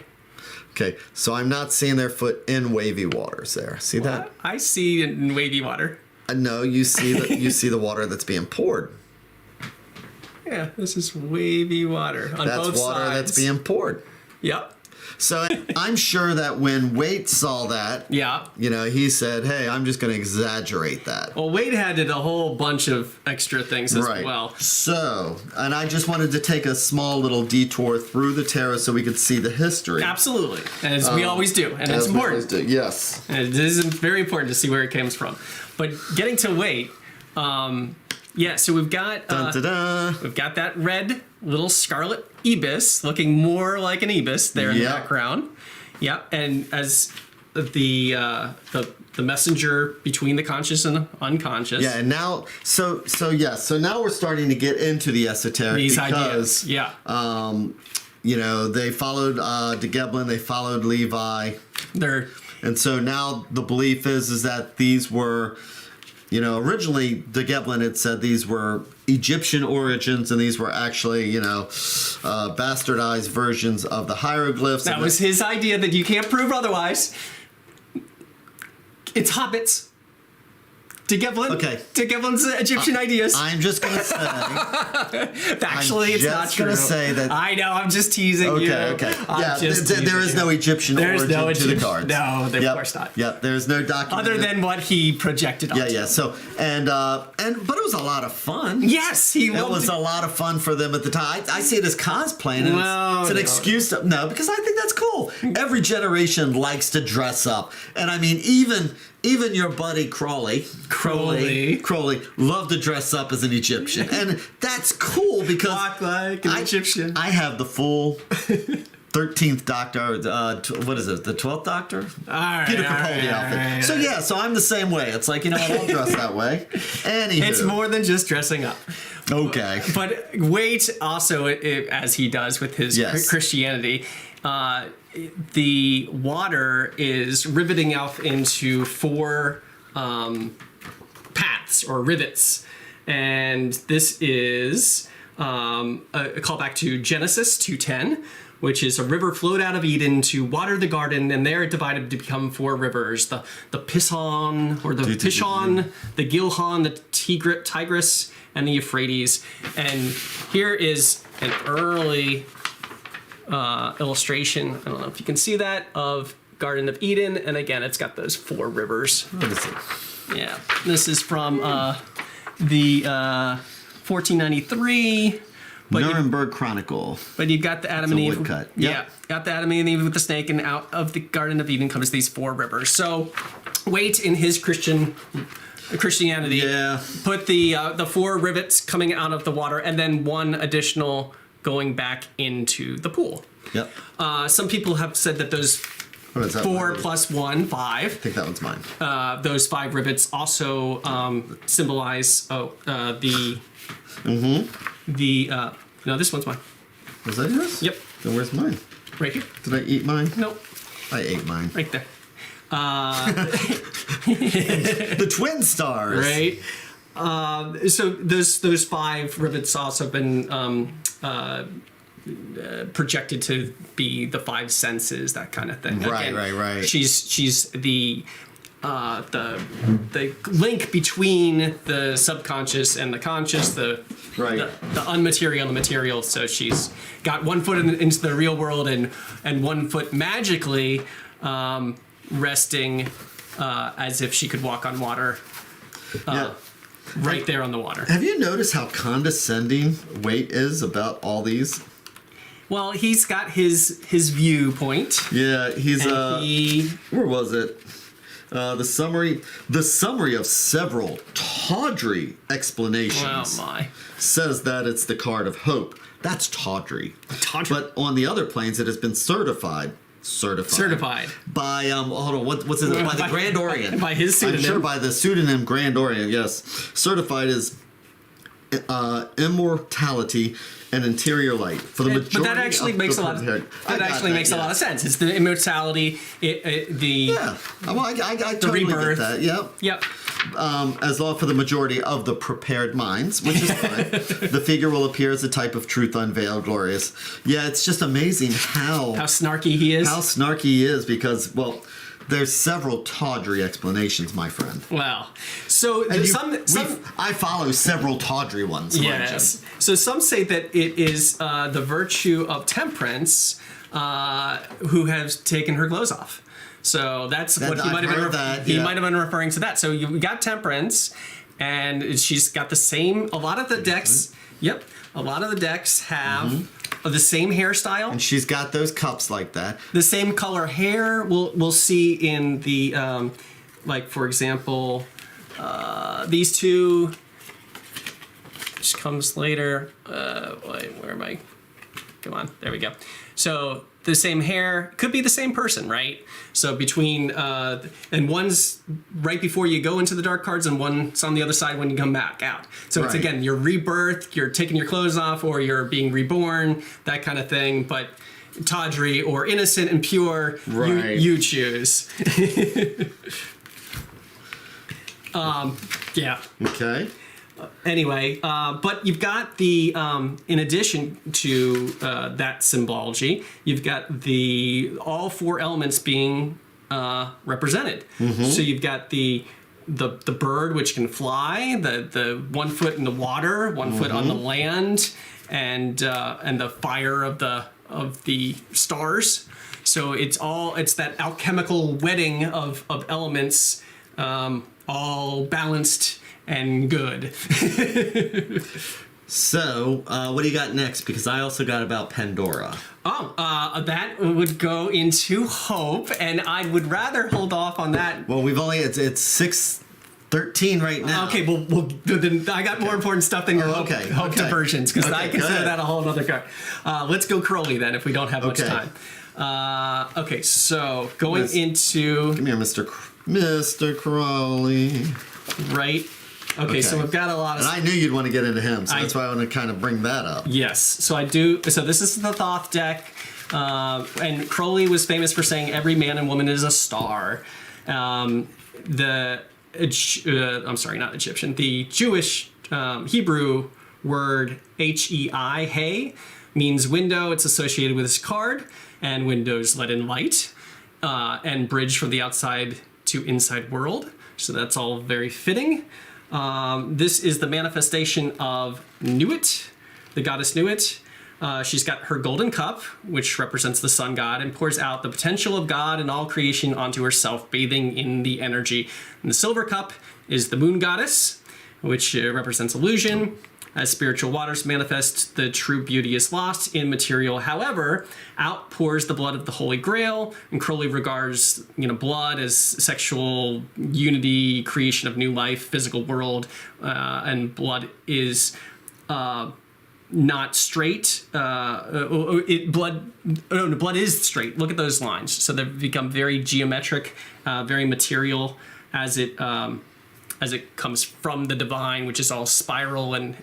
Okay, so I'm not seeing their foot in wavy waters there. See that? I see in wavy water. No, you see the water that's being poured. Yeah, this is wavy water on both sides. That's water that's being poured. Yep. So I'm sure that when Waite saw that, he said, hey, I'm just going to exaggerate that. Well, Waite had a whole bunch of extra things as well. So, and I just wanted to take a small little detour through the tarot so we could see the history. Absolutely. As we always do. And it's important. Yes. And it is very important to see where it comes from. But getting to Waite, so we've got we've got that red little scarlet ibis looking more like an ibis there in the background. Yeah, and as the messenger between the conscious and the unconscious. Yeah, and now so now we're starting to get into the esoteric these ideas. Yeah. They followed de Gebelin, they followed Levi. And so now the belief is that these were, originally de Gebelin had said these were Egyptian origins, and these were actually, bastardized versions of the hieroglyphs. That was his idea that you can't prove otherwise. It's hobbits. De Gebelin. Okay. De Gebelin's Egyptian ideas. I'm just going to say. Actually, it's not true. I'm just going to say that. I know, I'm just teasing you. Okay. Yeah, there is no Egyptian origin to the cards. No, of course not. Yep, there's no document. Other than what he projected onto. Yeah. So, but it was a lot of fun. Yes, it was a lot of fun for them at the time. I see it as cosplaying. And it's an excuse to. No, because I think that's cool. Every generation likes to dress up. And I mean, even your buddy Crowley loved to dress up as an Egyptian. And that's cool because walk like an Egyptian. I have the full 13th Doctor, what is it, the 12th Doctor? Peter Capaldi outfit. Right. So I'm the same way. It's like, I'll dress that way. Anywho. It's more than just dressing up. Okay. But Waite also, as he does with his Christianity, the water is riveting off into 4 paths or rivets. And this is a callback to Genesis 2:10, which is a river flowed out of Eden to water the garden, and there it divided to become 4 rivers. The Pishon, or the Pishon, the Gilhon, the Tigris, and the Euphrates. And here is an early illustration, I don't know if you can see that, of Garden of Eden, and again it's got those 4 rivers. What is it? Yeah, this is from the 1493 Nuremberg Chronicle. But you've got the Adam and Eve. Woodcut. Yeah, got the Adam and Eve with the snake, and out of the Garden of Eden comes these 4 rivers. So Waite in his Christianity put the 4 rivets coming out of the water, and then 1 additional going back into the pool. Yep. Some people have said that those What is that? 4 plus 1, 5. I think that one's mine. Those 5 rivets also symbolize the no, this one's mine. Was that yours? Yep. Then where's mine? Right here. Did I eat mine? Nope. I ate mine. Right there. The twin stars. Right. So those 5 rivets also have been projected to be the 5 senses, that kind of thing. Right, Again, right. She's the link between the subconscious and the conscious, the unmaterial and the material. So she's got 1 foot into the real world and 1 foot magically resting as if she could walk on water. Right there on the water. Have you noticed how condescending Waite is about all these? Well, he's got his viewpoint. Yeah, where was it? The summary of several tawdry explanations says that it's the card of hope. That's tawdry. But on the other planes, it has been certified by hold on, what's his by the Grand Orient, by his pseudonym. I'm sure by the pseudonym Grand Orient. Yes, certified as immortality and interior light for the majority. But that actually makes a lot of sense. It's the immortality, I totally rebirth. get that. Yep. As well for the majority of the prepared minds, which is fine. The figure will appear as a type of truth unveiled, glorious. Yeah, it's just amazing how snarky he is. How snarky he is because, well, there's several tawdry explanations, my friend. Wow. So I follow several tawdry ones. Yes. So some say that it is the virtue of temperance who has taken her clothes off. So that's what he might have been. He might have been referring to that. So you got temperance, and she's got the same. A lot of the decks. Yep. A lot of the decks have the same hairstyle, and she's got those cups like that. The same color hair. We'll see in the like for example, these two. Which comes later. Where am I? Come on. There we go. So the same hair could be the same person, right? So between and one's right before you go into the dark cards, and one's on the other side when you come back out. So it's again your rebirth, you're taking your clothes off, or you're being reborn, that kind of thing. But tawdry or innocent and pure, you choose. Yeah. Okay. Anyway, but you've got the, in addition to that symbology, you've got all 4 elements being represented. So you've got the bird, which can fly, the 1 foot in the water, 1 foot on the land, and the fire of the stars. So it's that alchemical wedding of elements, all balanced and good. So, what do you got next? Because I also got about Pandora. That would go into hope, and I would rather hold off on that. Well, it's 6:13 right now. Okay, well, then I got more important stuff than your hope diversions, because I consider that a whole other card. Let's go Crowley then, if we don't have much time. Okay, so going into... Come here, Mr. Crowley. Right. Okay, so we've got a lot of... And I knew you'd want to get into him, so that's why I want to kind of bring that up. Yes, so I do. So this is the Thoth deck, and Crowley was famous for saying every man and woman is a star. I'm sorry, not Egyptian. The Jewish Hebrew word H-E-I, hey, means window. It's associated with this card, and windows let in light, and bridge from the outside to inside world. So that's all very fitting. This is the manifestation of Nuit, the goddess Nuit. She's got her golden cup, which represents the sun god, and pours out the potential of God and all creation onto herself, bathing in the energy. And the silver cup is the moon goddess, which represents illusion. As spiritual waters manifest, the true beauty is lost in material. However, out pours the blood of the Holy Grail, and Crowley regards blood as sexual unity, creation of new life, physical world, and blood is not straight. Blood is straight. Look at those lines. So they've become very geometric, very material as it comes from the divine, which is all spiral and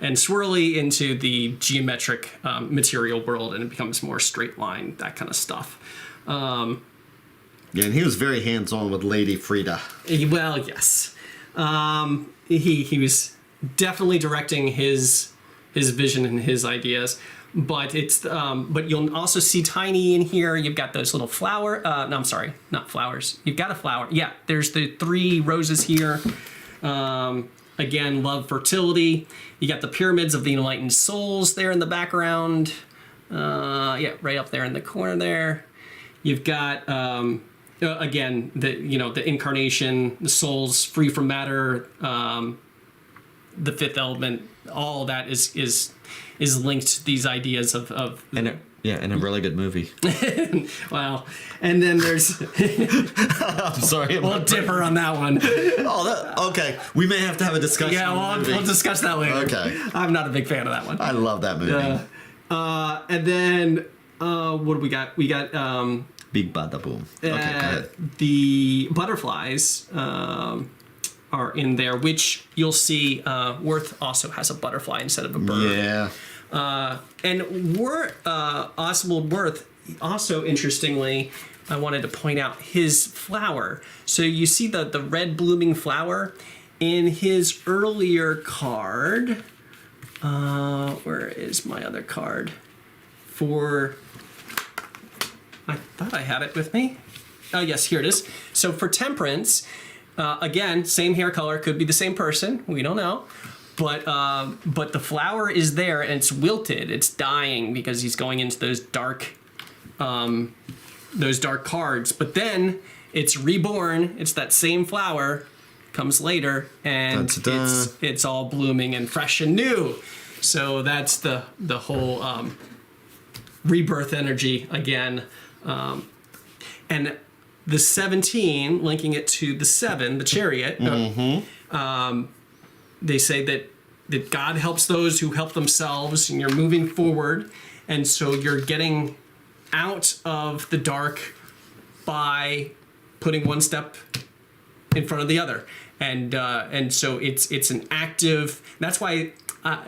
swirly, into the geometric material world, and it becomes more straight line, that kind of stuff. Yeah, and he was very hands-on with Lady Frida. Well, yes. He was definitely directing his vision and his ideas, but but you'll also see Tiny in here. You've got those little flower. No, I'm sorry, not flowers. You've got a flower. Yeah, there's the 3 roses here. Again, love, fertility. You got the pyramids of the enlightened souls there in the background. Yeah, right up there in the corner there. You've got again the incarnation, the souls free from matter, the 5th element. All that is linked to these ideas of and a really good movie. Wow. And then there's I'm sorry, we'll differ on that one. Okay, we may have to have a discussion. Yeah, we'll discuss that later. Okay, I'm not a big fan of that one. I love that movie. And then what do we got? We got Big Bada Boom. Okay, go ahead. The butterflies are in there, which you'll see Worth also has a butterfly instead of a bird. Yeah. And Oswald Worth, also interestingly, I wanted to point out his flower. So you see the red blooming flower in his earlier card. Where is my other card? I thought I had it with me. Oh, yes, here it is. So for Temperance, again, same hair color, could be the same person. We don't know. But the flower is there and it's wilted. It's dying because he's going into those dark cards. But then it's reborn. It's that same flower, comes later, and it's all blooming and fresh and new. So that's the whole rebirth energy again. And the 17, linking it to the 7, the chariot. Mm-hmm. They say that God helps those who help themselves, and you're moving forward, and so you're getting out of the dark by putting one step in front of the other, and so it's an active. That's why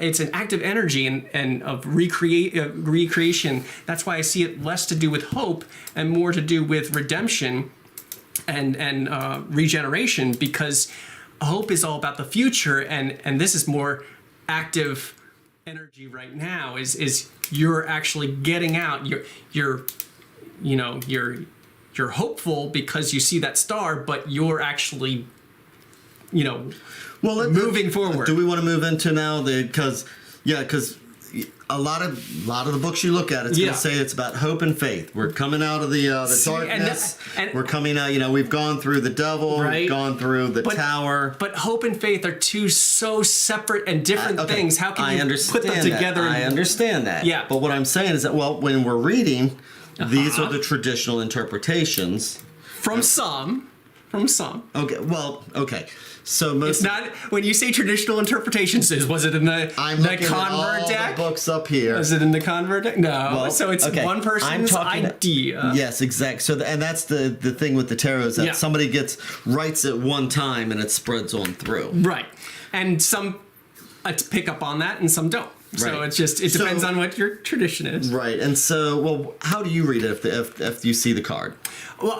it's an active energy and of recreation. That's why I see it less to do with hope and more to do with redemption and regeneration, because hope is all about the future, and this is more active energy right now. Is you're actually getting out. You're hopeful because you see that star, but you're actually moving forward. Do we want to move into now because a lot of the books you look at, it's going to say it's about hope and faith. We're coming out of the darkness. And we're coming out. We've gone through the devil. Right? We've gone through the tower. But hope and faith are two so separate and different things. How can you put them together? I understand that. Yeah. But what I'm saying is that when we're reading, these are the traditional interpretations from some. Okay. Well. Okay. So it's not when you say traditional interpretations. Was it in the convert deck? The books up here. Is it in the convert deck? No. Well, so it's one person's idea. Yes, exactly. So and that's the thing with the tarot is that somebody writes it one time and it spreads on through. Right, and some pick up on that and some don't. So it depends on what your tradition is. Right, and so how do you read it if you see the card? Well,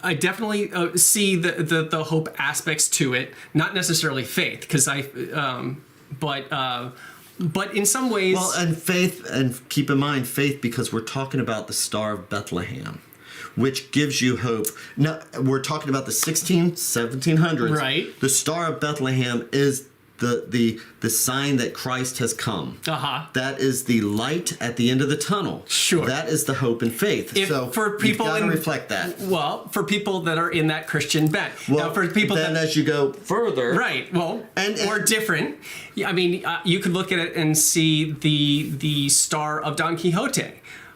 I definitely see the hope aspects to it, not necessarily faith, because but in some ways. Well, and faith, and keep in mind faith, because we're talking about the Star of Bethlehem, which gives you hope. Now we're talking about the 1700s. Right. The Star of Bethlehem is the sign that Christ has come. That is the light at the end of the tunnel. Sure. That is the hope and faith. For people you've got to reflect that. Well, for people that are in that Christian bent. Well, now, for people then as you go further. Right. Well, or different. I mean, you could look at it and see the star of Don Quixote.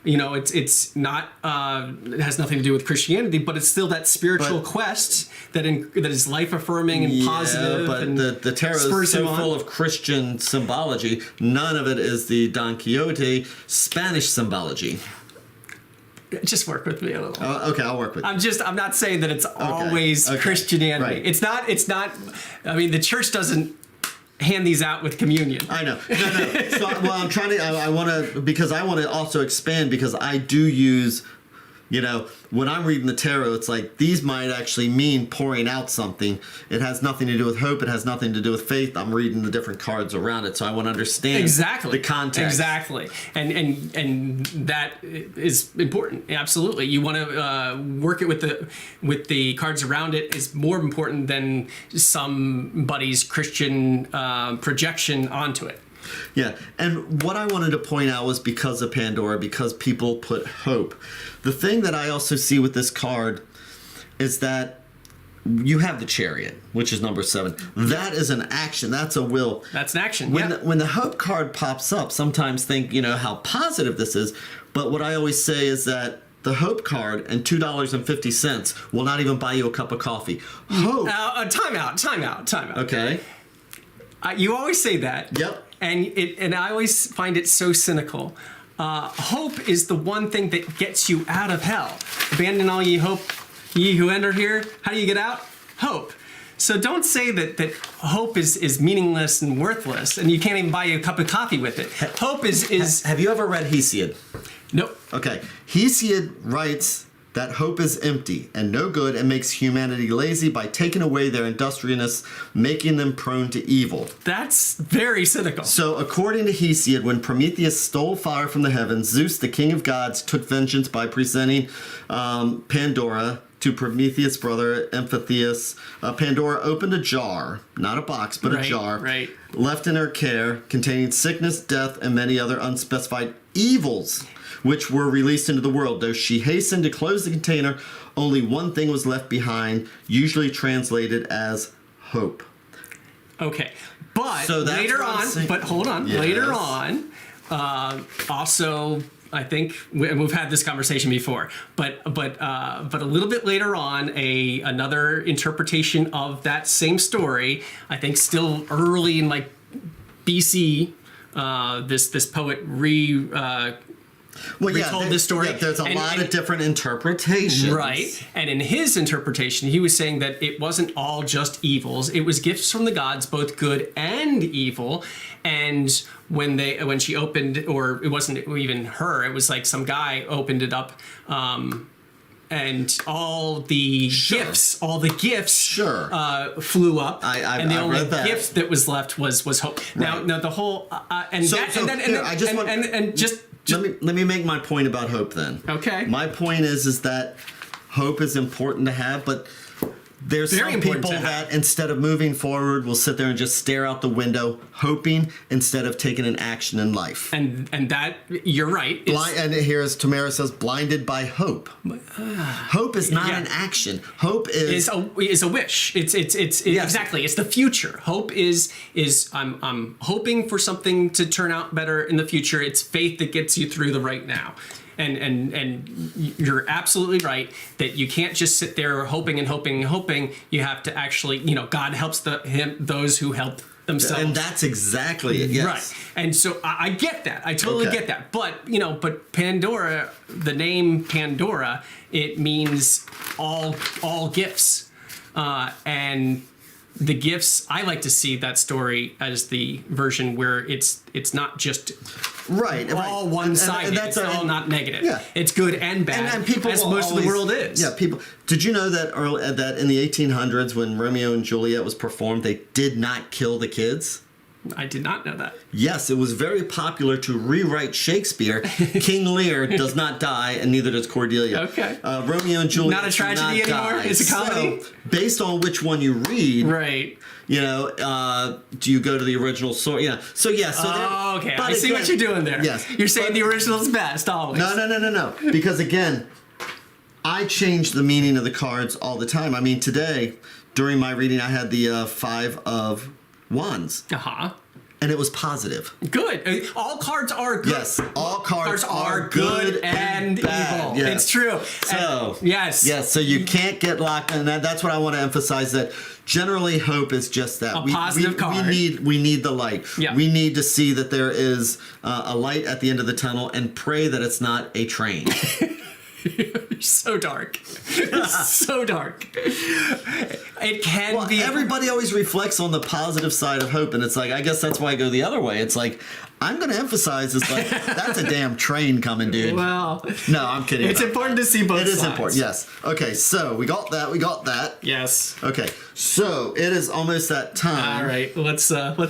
it's not it has nothing to do with Christianity, but it's still that spiritual quest that is life affirming and positive. But and the tarot is so full of Christian symbology. None of it is the Don Quixote Spanish symbology. Just work with me a little. Okay, I'll work with you. I'm not saying that it's always Christianity. Right. It's not. I mean, the church doesn't hand these out with communion. I know. No. So, well, I'm trying to. I want to also expand, because I do use. When I'm reading the tarot, it's like these might actually mean pouring out something. It has nothing to do with hope. It has nothing to do with faith. I'm reading the different cards around it, so I want to understand the context. Exactly, and that is important. Absolutely, you want to work it with the cards around it is more important than somebody's Christian projection onto it. Yeah, and what I wanted to point out was because of Pandora, because people put hope. The thing that I also see with this card is that you have the Chariot, which is number 7. That is an action. That's a will. That's an action. When the hope card pops up, sometimes think, how positive this is. But what I always say is that the hope card and $2.50 will not even buy you a cup of coffee. Hope. Time out. Okay. You always say that. Yep. And I always find it so cynical. Hope is the one thing that gets you out of hell. Abandon all ye hope, ye who enter here. How do you get out? Hope. So don't say that hope is meaningless and worthless, and you can't even buy you a cup of coffee with it. Hope is. Have you ever read Hesiod? Nope. Okay. Hesiod writes that hope is empty and no good, and makes humanity lazy by taking away their industriousness, making them prone to evil. That's very cynical. So, according to Hesiod, when Prometheus stole fire from the heavens, Zeus, the king of gods, took vengeance by presenting Pandora to Prometheus' brother Amphitheus. Pandora opened a jar, not a box, but a jar, left in her care, containing sickness, death, and many other unspecified evils, which were released into the world. Though she hastened to close the container, only one thing was left behind, usually translated as hope. Okay, but so later on, but hold on, yes. Later on, also, I think we've had this conversation before, but a little bit later on, another interpretation of that same story, I think still early in like BC, this poet retold this story. Yeah, there's a lot of different interpretations. Right. And in his interpretation, he was saying that it wasn't all just evils. It was gifts from the gods, both good and evil. And when she opened, or it wasn't even her, it was like some guy opened it up, and all the gifts flew up, and the only gift that was left was hope. Now the whole let me make my point about hope then. Okay. My point is that hope is important to have, but there's some people that instead of moving forward will sit there and just stare out the window, hoping instead of taking an action in life. And that, you're right. And here, as Tamara says, blinded by hope. Hope is not an action. Hope is a wish. It's exactly. It's the future. Hope is I'm hoping for something to turn out better in the future. It's faith that gets you through the right now. And you're absolutely right that you can't just sit there hoping and hoping and hoping. You have to actually, God helps those who help themselves. And that's exactly it. Yes. Right. And so I get that. I totally get that. But Pandora, the name Pandora, it means all gifts, and the gifts. I like to see that story as the version where it's not just all one-sided. It's all not negative. Yeah. It's good and bad, and people as most of the world is. Yeah, people. Did you know that that in the 1800s, when Romeo and Juliet was performed, they did not kill the kids? I did not know that. Yes, it was very popular to rewrite Shakespeare. King Lear does not die, and neither does Cordelia. Okay. Romeo and Juliet not a tragedy anymore. It's a comedy. So, based on which one you read, right? Do you go to the original source? Yeah. So yeah. So okay. I see what you're doing there. Yes. You're saying the original's best always. No. Because again, I change the meaning of the cards all the time. I mean, today during my reading, I had the 5 of Wands. and it was positive. Good. All cards are good. Yes, all cards are good and evil. Yes. It's true. So yes. So you can't get locked in that. That's what I want to emphasize, that generally hope is just that. A positive card. We need the light. Yeah. We need to see that there is a light at the end of the tunnel and pray that it's not a train. You're so dark. So dark. It can be. Everybody always reflects on the positive side of hope, and it's like, I guess that's why I go the other way. It's like, I'm going to emphasize, it's like, that's a damn train coming, dude. Well, no, I'm kidding. It's important to see both sides. It is important, yes. Okay, so we got that. Yes. Okay, so it is almost that time. All right, let's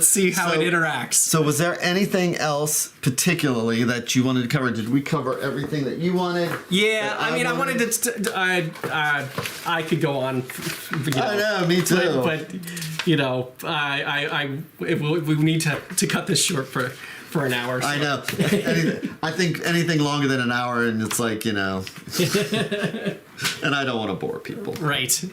see how it interacts. So was there anything else particularly that you wanted to cover? Did we cover everything that you wanted? Yeah, I wanted to. I could go on. I know, me too. But we need to cut this short for an hour. So. I know. I think anything longer than an hour, and it's like, and I don't want to bore people. Right.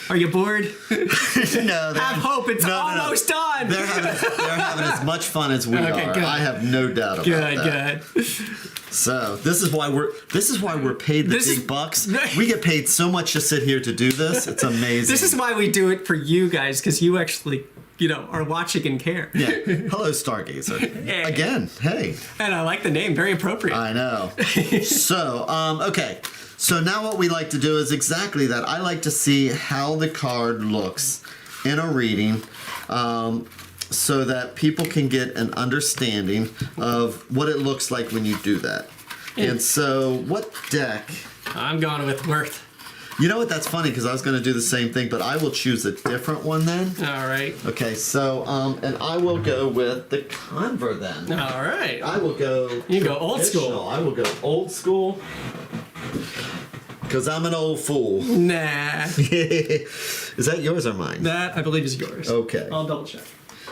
Are you bored? No. Have hope. It's almost done. They're having as much fun as we are. Good. I have no doubt about that. Good. So this is why we're paid the big bucks. We get paid so much to sit here to do this. It's amazing. This is why we do it for you guys, because you actually, are watching and care. Yeah. Hello, Stargazer. Hey. Again. Hey. And I like the name. Very appropriate. I know. So, okay. So now what we like to do is exactly that. I like to see how the card looks in a reading, so that people can get an understanding of what it looks like when you do that. And so, what deck? I'm going with Worth. You know what? That's funny, because I was going to do the same thing, but I will choose a different one then. All right. Okay, so, and I will go with the Conver then. All right. I will go... You go old school. I will go old school, because I'm an old fool. Nah. Is that yours or mine? That, I believe, is yours. Okay. I'll double check.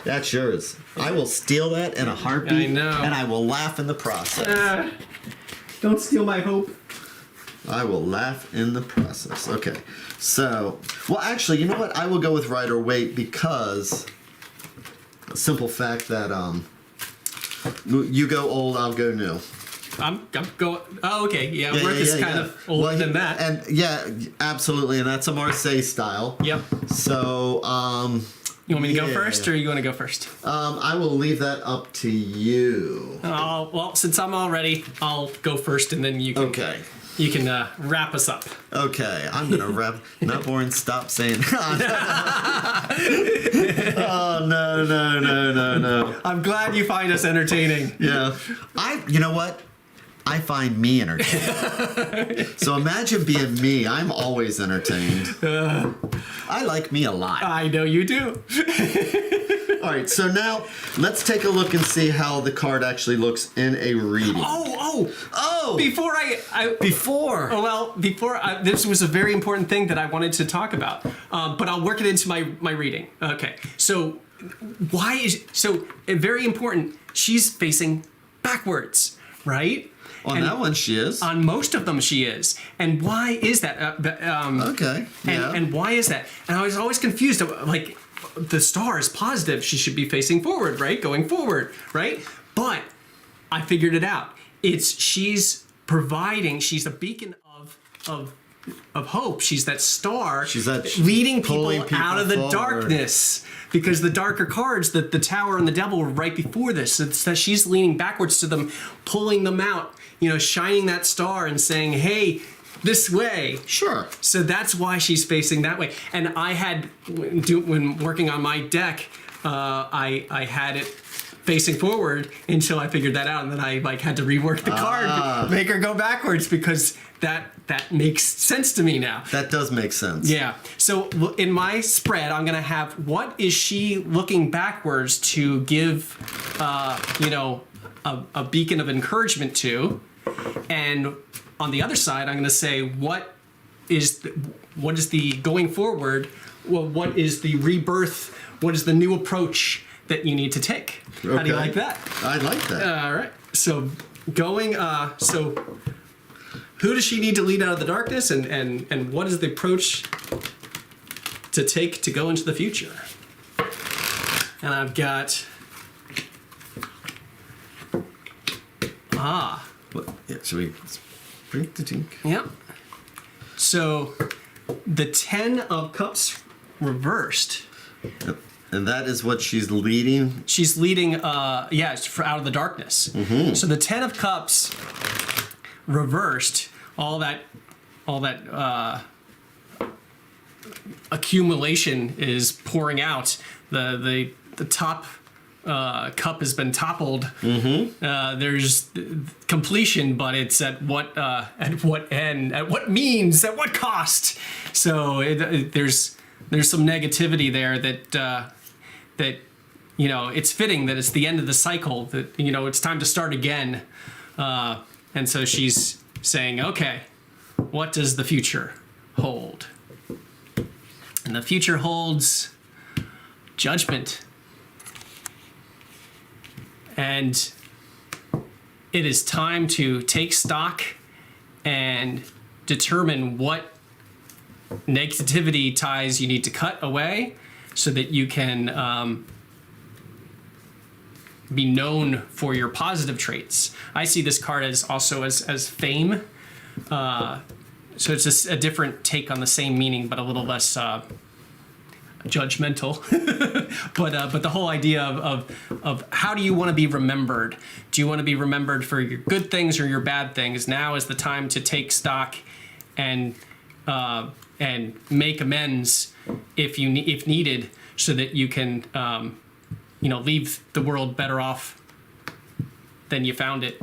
That's yours. I will steal that in a heartbeat. I know. And I will laugh in the process. Don't steal my hope. I will laugh in the process. Okay. So, well, actually, you know what? I will go with Rider Waite, because a simple fact that you go old, I'll go new. I'm going. Oh, okay. Yeah, Worth is kind of older than that. And yeah, absolutely. And that's a Marseille style. Yep. So, you want me to go first, or you want to go first? I will leave that up to you. Oh, well, since I'm all ready, I'll go first, and then you can. Okay. You can wrap us up. Okay, I'm gonna wrap. Not boring. Stop saying. Oh no! I'm glad you find us entertaining. Yeah, You know what? I find me entertaining. So imagine being me. I'm always entertained. I like me a lot. I know you do. All right, so now let's take a look and see how the card actually looks in a reading. Oh! Before this was a very important thing that I wanted to talk about, but I'll work it into my reading. Okay, so very important. She's facing backwards, right? On that one, she is. On most of them, she is. And why is that? Okay. Yeah. And why is that? And I was always confused. Like, the star is positive. She should be facing forward, right? Going forward, right? But I figured it out. She's the beacon of hope. She's that star. She's that leading people out of the forward. Darkness. Because the darker cards, the Tower and the Devil, were right before this. It's that she's leaning backwards to them, pulling them out, shining that star and saying, hey, this way. Sure. So that's why she's facing that way. And I had, when working on my deck, I had it facing forward until I figured that out, and then I had to rework the card, make her go backwards, because that makes sense to me now. That does make sense. Yeah. So in my spread, I'm gonna have, what is she looking backwards to give, a beacon of encouragement to, and on the other side, I'm gonna say, what is the going forward? Well, what is the rebirth? What is the new approach that you need to take? Okay. How do you like that? I like that. All right. So who does she need to lead out of the darkness, and what is the approach to take to go into the future? And I've got Yeah, should we bring the drink? Yeah. So the 10 of Cups reversed. Yep. And that is what she's leading. She's leading, out of the darkness. Mm-hmm. So the 10 of Cups reversed. All that accumulation is pouring out. The top cup has been toppled. Mm-hmm. There's completion, but it's at what end, at what means, at what cost. So there's some negativity there that it's fitting that it's the end of the cycle, that it's time to start again. And so she's saying, okay, what does the future hold? And the future holds judgment. And it is time to take stock and determine what negativity ties you need to cut away so that you can be known for your positive traits. I see this card as also as fame. So it's just a different take on the same meaning, but a little less judgmental. but the whole idea of how do you want to be remembered? Do you want to be remembered for your good things or your bad things? Now is the time to take stock and make amends if needed, so that you can leave the world better off than you found it.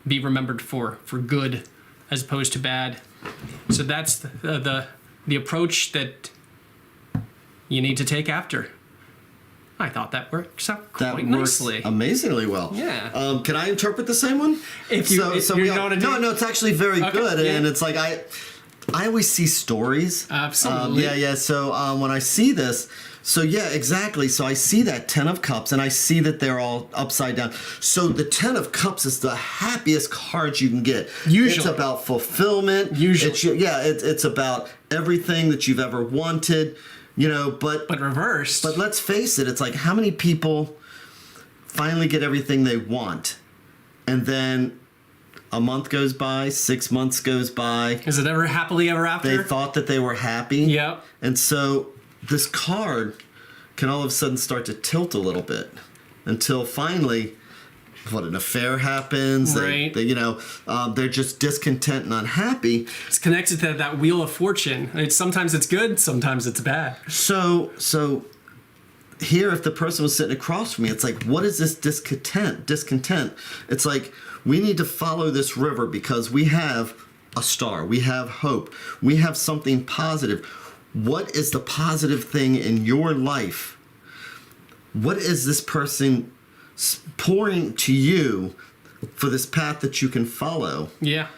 Be remembered for good as opposed to bad. So that's the approach that you need to take after. I thought that works out quite nicely. Works amazingly well. Yeah. Can I interpret the same one? If you know no, it's actually very good, yeah. And it's like I always see stories. Absolutely. Yeah. So when I see this. So yeah, exactly. So I see that 10 of Cups, and I see that they're all upside down. So the 10 of Cups is the happiest card you can get. Usually. It's about fulfillment. Usually. It's about everything that you've ever wanted, but reversed. But let's face it, it's like, how many people finally get everything they want? And then a month goes by, 6 months goes by. Is it ever happily ever after? They thought that they were happy. Yep. And so this card can all of a sudden start to tilt a little bit until finally, an affair happens. Right. They're just discontent and unhappy. It's connected to that wheel of fortune. Sometimes it's good, sometimes it's bad. So here, if the person was sitting across from me, it's like, what is this discontent? It's like, we need to follow this river because we have a star. We have hope. We have something positive. What is the positive thing in your life? What is this person pouring to you for this path that you can follow? Yeah.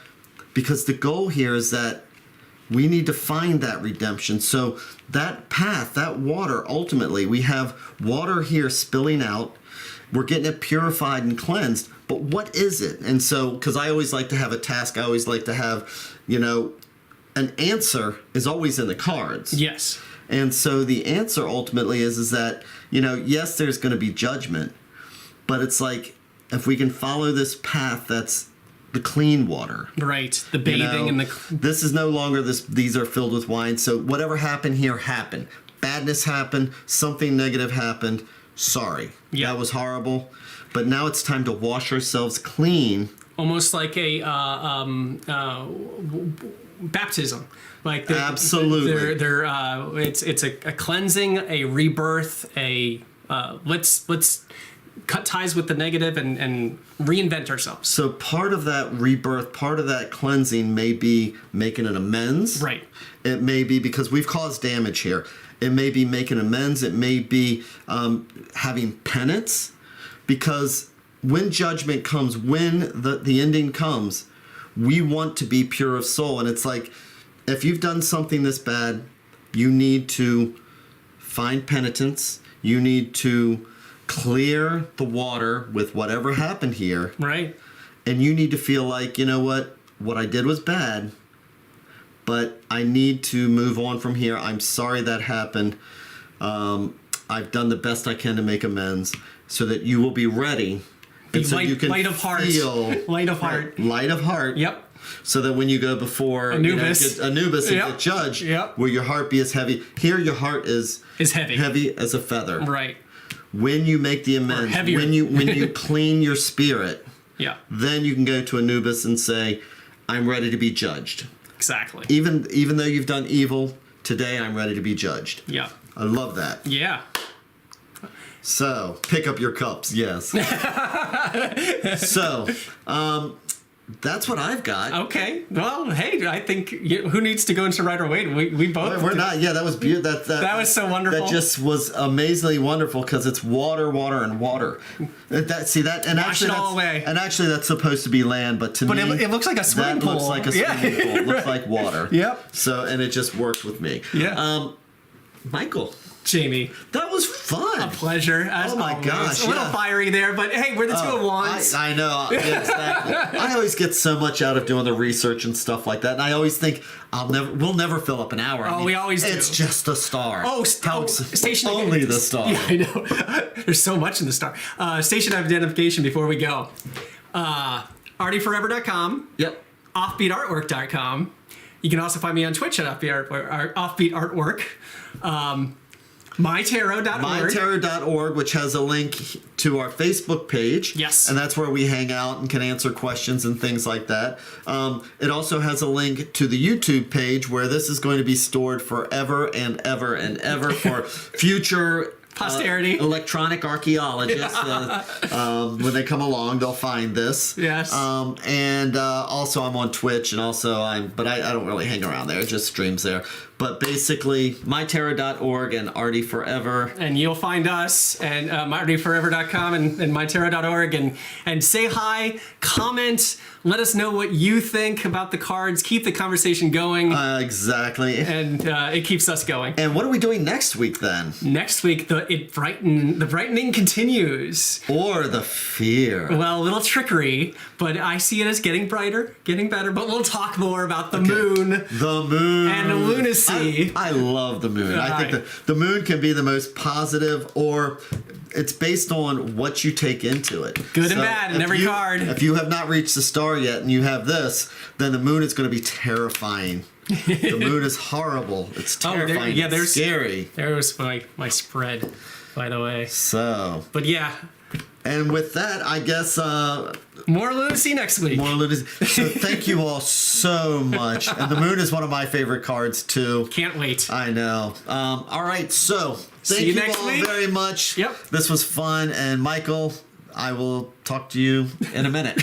Because the goal here is that we need to find that redemption. So that path, that water, ultimately, we have water here spilling out. We're getting it purified and cleansed. But what is it? And so, because I always like to have a task, I always like to have, an answer is always in the cards. Yes. And so the answer ultimately is that, yes, there's going to be judgment, but it's like, if we can follow this path, that's the clean water. Right. The bathing and the... This is no longer these are filled with wine. So whatever happened here happened. Badness happened. Something negative happened. Sorry. Yeah. That was horrible. But now it's time to wash ourselves clean. Almost like a baptism, like absolutely. It's a cleansing, a rebirth, let's cut ties with the negative and reinvent ourselves. So part of that rebirth, part of that cleansing may be making an amends. Right. It may be because we've caused damage here. It may be making amends. It may be having penance, because when judgment comes, when the ending comes, we want to be pure of soul. And it's like, if you've done something this bad, you need to find penitence. You need to clear the water with whatever happened here. Right. And you need to feel like, what I did was bad, but I need to move on from here. I'm sorry that happened. I've done the best I can to make amends, so that you will be ready And so you can light of heart. Light of heart. Light of heart. Yep. So that when you go before Anubis, Anubis and get judged, will your heart be as heavy? Here, your heart is heavy as a feather. Right. When you make the amends, when you clean your spirit, then you can go to Anubis and say, "I'm ready to be judged." Exactly. Even though you've done evil, today I'm ready to be judged. Yeah. I love that. Yeah. So pick up your cups. Yes. So. That's what I've got. Okay. Well, hey, I think who needs to go into Rider Waite? We both. We're not. Yeah, that was beautiful. That was so wonderful. That just was amazingly wonderful because it's water, water, and water. And actually, that's supposed to be land, but to me, it looks like a swimming pool. That looks like a swimming pool. It looks like water. Yep. So, and it just worked with me. Yeah. Michael. Jamie. That was fun. A pleasure. As my gosh. A little fiery there, but hey, we're the two of wands. I know. Yeah, exactly. I always get so much out of doing the research and stuff like that. And I always think we'll never fill up an hour. Oh, we always do. It's just a star. Station only the star. Yeah, I know. There's so much in the star. Station identification before we go. artieforever.com. Yep. offbeatartwork.com. You can also find me on Twitch at Offbeat Artwork. MyTarot.org. MyTarot.org, which has a link to our Facebook page. Yes. And that's where we hang out and can answer questions and things like that. It also has a link to the YouTube page where this is going to be stored forever and ever and ever for future posterity. Electronic archaeologists. When they come along, they'll find this. Yes. And also I'm on Twitch, and also I don't really hang around there. It just streams there. But basically, mytarot.org and Artie Forever. And you'll find us and artieforever.com and mytarot.org and say hi, comment, let us know what you think about the cards. Keep the conversation going. Exactly. And it keeps us going. And what are we doing next week then? Next week, the brightening continues. Or the fear. Well, a little trickery, but I see it as getting brighter, getting better. But we'll talk more about the moon. The moon. And lunacy. I love the moon. I think the moon can be the most positive, or it's based on what you take into it. Good and bad in every card. If you have not reached the star yet and you have this, then the moon is going to be terrifying. The moon is horrible. It's terrifying. It's scary. There was my spread, by the way. So. But yeah. And with that, I guess... more lunacy next week. More lunacy. So thank you all so much. And the moon is one of my favorite cards, too. Can't wait. I know. All right, so thank you all very much. Yep. This was fun. And Michael, I will talk to you in a minute.